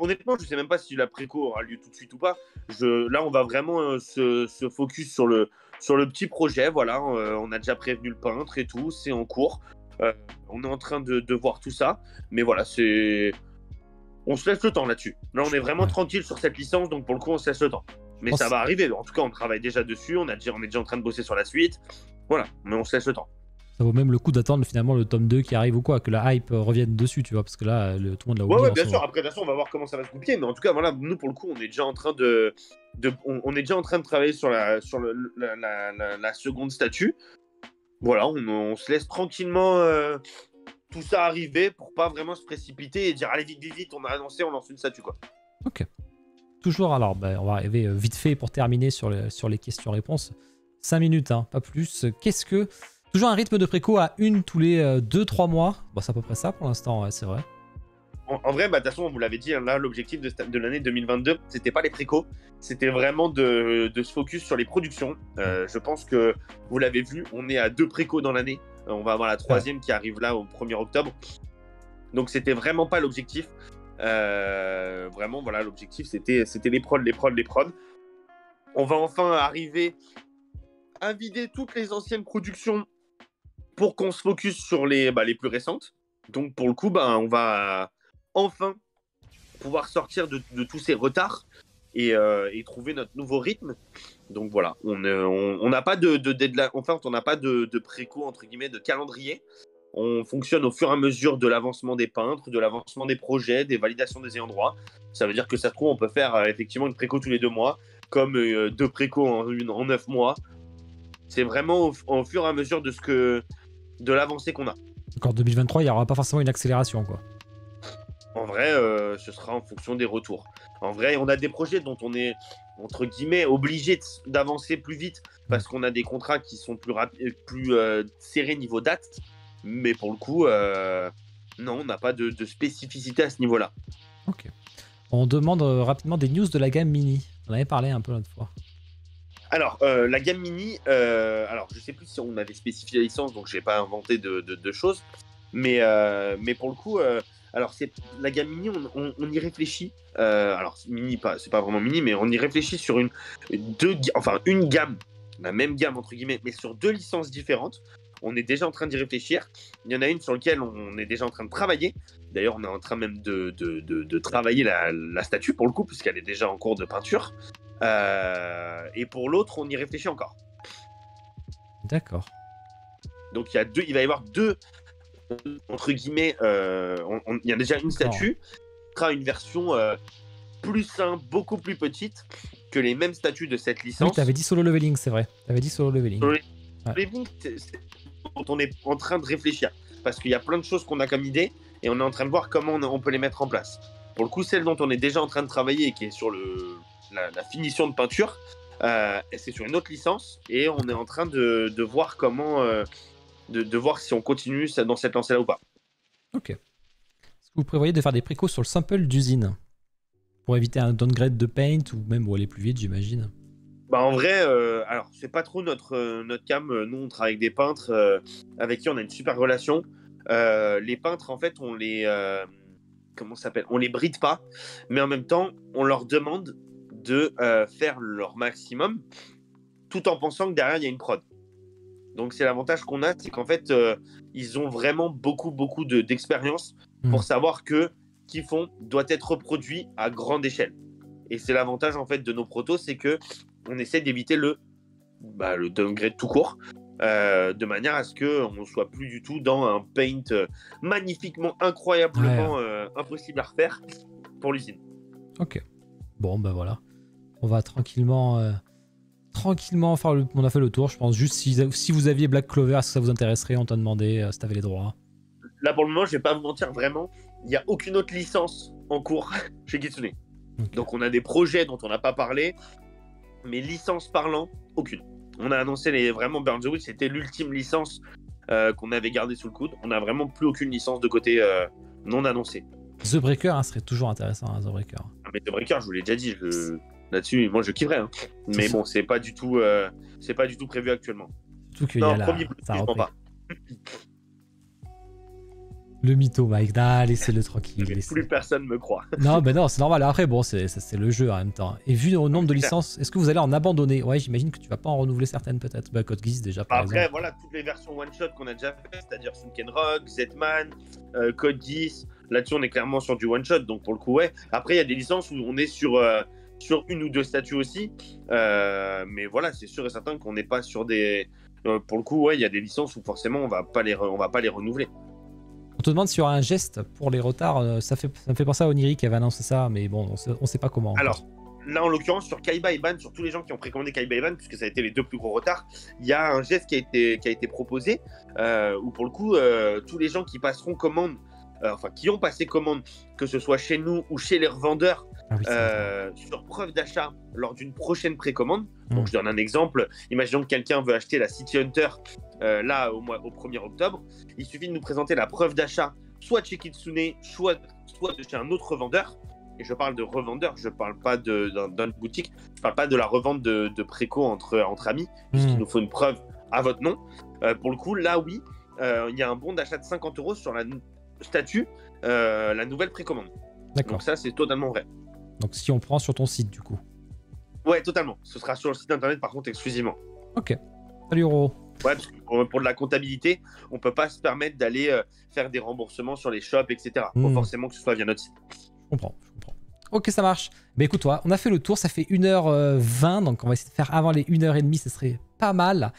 B: honnêtement, je sais même pas si la préco aura lieu tout de suite ou pas. Là, on va vraiment se focus sur le petit projet. Voilà, on a déjà prévenu le peintre et tout, c'est en cours. On est en train de voir tout ça. Mais voilà, on se laisse le temps là-dessus. Là, on est vraiment tranquille sur cette licence, donc pour le coup, on se laisse le temps. Mais ça va arriver. En tout cas, on travaille déjà dessus. On est déjà en train de bosser sur la suite. Voilà, mais on se laisse le temps.
A: Ça vaut même le coup d'attendre finalement le tome 2 qui arrive ou quoi, que la hype revienne dessus, tu vois, parce que là, tout le monde l'a oublié.
B: Ouais, bien sûr. Après, de toute façon, on va voir comment ça va se goupiller. Mais en tout cas, voilà, nous, pour le coup, on est déjà en train on est déjà en train de travailler sur la seconde statue. Voilà, on se laisse tranquillement tout ça arriver pour pas vraiment se précipiter et dire allez, vite, on a annoncé, on lance une statue, quoi.
A: Ok. Toujours, alors, on va arriver vite fait pour terminer sur les questions-réponses. 5 minutes, hein, pas plus. Qu'est-ce que Toujours un rythme de préco à une tous les 2-3 mois. Bon, c'est à peu près ça pour l'instant, ouais, c'est vrai.
B: En vrai, de toute façon, on vous l'avait dit, là, l'objectif de l'année 2022, c'était pas les précos, c'était vraiment de se focus sur les productions. Je pense que vous l'avez vu, on est à 2 précos dans l'année. On va avoir la 3e qui arrive là au 1er octobre. Donc, c'était vraiment pas l'objectif. Vraiment, voilà, l'objectif, c'était les prods. On va enfin arriver à vider toutes les anciennes productions pour qu'on se focus sur les plus récentes. Donc, pour le coup, on va enfin pouvoir sortir de tous ces retards et trouver notre nouveau rythme. Donc voilà, on n'a pas de deadline, enfin on n'a pas de préco entre guillemets, de calendrier. On fonctionne au fur et à mesure de l'avancement des peintres, de l'avancement des projets, des validations des ayants droit. Ça veut dire que ça se trouve, on peut faire effectivement une préco tous les 2 mois, comme 2 précos en 9 mois. C'est vraiment au fur et à mesure de l'avancée qu'on a.
A: Donc en 2023, il n'y aura pas forcément une accélération, quoi.
B: En vrai, ce sera en fonction des retours. En vrai, on a des projets dont on est, entre guillemets, obligé d'avancer plus vite parce qu'on a des contrats qui sont plus serrés niveau date. Mais pour le coup, non, on n'a pas de spécificité à ce niveau-là.
A: Ok. On demande rapidement des news de la gamme mini. On avait parlé un peu l'autre fois.
B: Alors, la gamme mini, alors je sais plus si on avait spécifié la licence, donc je n'ai pas inventé de choses. Mais pour le coup, alors c'est la gamme mini, on y réfléchit. Alors mini, c'est pas vraiment mini, mais on y réfléchit sur une gamme, la même gamme entre guillemets, mais sur 2 licences différentes. On est déjà en train d'y réfléchir. Il y en a une sur laquelle on est déjà en train de travailler. D'ailleurs, on est en train même de travailler la statue pour le coup, puisqu'elle est déjà en cours de peinture. Et pour l'autre, on y réfléchit encore.
A: D'accord.
B: Donc il va y avoir 2 entre guillemets, il y a déjà une statue, qui sera une version plus simple, beaucoup plus petite que les mêmes statues de cette licence.
A: Oui, t'avais dit solo leveling, c'est vrai. T'avais dit solo leveling.
B: Solo leveling, c'est dont on est en train de réfléchir, parce qu'il y a plein de choses qu'on a comme idée, et on est en train de voir comment on peut les mettre en place. Pour le coup, celle dont on est déjà en train de travailler et qui est sur la finition de peinture, c'est sur une autre licence, et on est en train de voir comment... De voir si on continue dans cette lancée-là ou pas.
A: Ok. Est-ce que vous prévoyez de faire des précos sur le sample d'usine pour éviter un downgrade de paint ou même pour aller plus vite, j'imagine?
B: En vrai, alors c'est pas trop notre cam. Nous, on travaille avec des peintres avec qui on a une super relation. Les peintres, en fait, on les comment ça s'appelle ? On les bride pas, mais en même temps, on leur demande de faire leur maximum, tout en pensant que derrière il y a une prod. Donc c'est l'avantage qu'on a, c'est qu'en fait, ils ont vraiment beaucoup d'expérience pour savoir que ce qu'ils font doit être reproduit à grande échelle. Et c'est l'avantage en fait de nos protos, c'est que on essaie d'éviter le downgrade tout court, de manière à ce qu'on ne soit plus du tout dans un paint magnifiquement, incroyablement impossible à refaire pour l'usine.
A: Ok. Bon, voilà. On va tranquillement faire on a fait le tour, je pense. Juste si vous aviez Black Clover, est-ce que ça vous intéresserait? On t'a demandé si t'avais les droits.
B: Là, pour le moment, je vais pas vous mentir, vraiment, il n'y a aucune autre licence en cours chez Kitsune. Okay. Donc, on a des projets dont on n'a pas parlé, mais licence parlant, aucune. On a annoncé vraiment Burn the Witch, c'était l'ultime licence qu'on avait gardée sous le coude. On n'a vraiment plus aucune licence de côté non annoncée.
A: The Breaker serait toujours intéressant, The Breaker.
B: Ah, mais The Breaker, je vous l'ai déjà dit, là-dessus, moi je kifferais. Hein. Mais bon, c'est pas du tout prévu actuellement.
A: Surtout qu'il y a ça reprend pas. Le mytho, Mike. Ah, laissez-le tranquille.
B: Plus personne me croit.
A: Non, non, c'est normal. Après, bon, c'est le jeu en même temps. Et vu au nombre de licences, est-ce que vous allez en abandonner? Ouais, j'imagine que tu vas pas en renouveler certaines peut-être. Code Geass déjà, par exemple.
B: Après, voilà, toutes les versions one-shot qu'on a déjà fait, c'est-à-dire Sunken Rock, Z-Man, Code Geass. Là-dessus, on est clairement sur du one-shot. Donc, pour le coup, ouais. Après, il y a des licences où on est sur 1 ou 2 statues aussi. Mais voilà, c'est sûr et certain qu'on n'est pas sur des... pour le coup, ouais, il y a des licences où forcément, on va pas les renouveler.
A: On te demande s'il y aura un geste pour les retards. Ça me fait penser à Oniri qui avait annoncé ça, mais bon, on sait pas comment.
B: Alors, là, en l'occurrence, sur Kaiba et Ban, sur tous les gens qui ont précommandé Kaiba et Ban, puisque ça a été les 2 plus gros retards, il y a un geste qui a été proposé, où pour le coup, tous les gens qui passeront commande enfin qui ont passé commande, que ce soit chez nous ou chez les revendeurs, sur preuve d'achat lors d'une prochaine précommande. Donc je donne un exemple. Imaginons que quelqu'un veut acheter la City Hunter là au 1er octobre. Il suffit de nous présenter la preuve d'achat, soit de chez Kitsune, soit de chez un autre revendeur. Et je parle de revendeur, je parle pas d'une boutique, je parle pas de la revente de préco entre amis, puisqu'il nous faut une preuve à votre nom. Pour le coup, là oui, il y a un bon d'achat de 50 € sur la statut, la nouvelle précommande. Donc ça, c'est totalement vrai.
A: Donc si on prend sur ton site, du coup.
B: Ouais, totalement. Ce sera sur le site internet, par contre, exclusivement.
A: Ok. Salut Roro.
B: Ouais, parce que pour de la comptabilité, on peut pas se permettre d'aller faire des remboursements sur les shops, etc. Faut forcément que ce soit via notre site.
A: Je comprends. Ok, ça marche. Mais écoute, toi, on a fait le tour, ça fait 1h20, donc on va essayer de faire avant les 1h30, ce serait pas mal.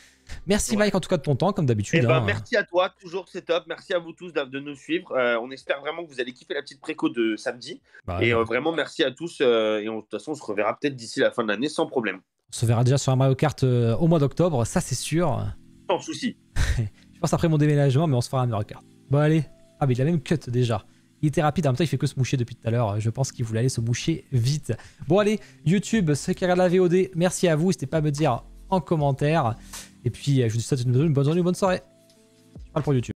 A: Merci Mike en tout cas de ton temps, comme d'habitude.
B: Merci à toi, toujours c'est top. Merci à vous tous de nous suivre. On espère vraiment que vous allez kiffer la petite préco de samedi. Vraiment merci à tous. Et de toute façon, on se reverra peut-être d'ici la fin de l'année sans problème.
A: On se verra déjà sur un Mario Kart au mois d'octobre, ça c'est sûr.
B: Sans souci.
A: Je pense après mon déménagement, mais on se fera un Mario Kart. Bon allez. Ah mais il a même cut déjà. Il était rapide, en même temps il fait que se moucher depuis tout à l'heure. Je pense qu'il voulait aller se moucher vite. Bon allez, YouTube, ceux qui regardent la VOD, merci à vous. N'hésitez pas à me dire en commentaire. Et puis je vous souhaite une bonne journée, une bonne soirée. Je parle pour YouTube.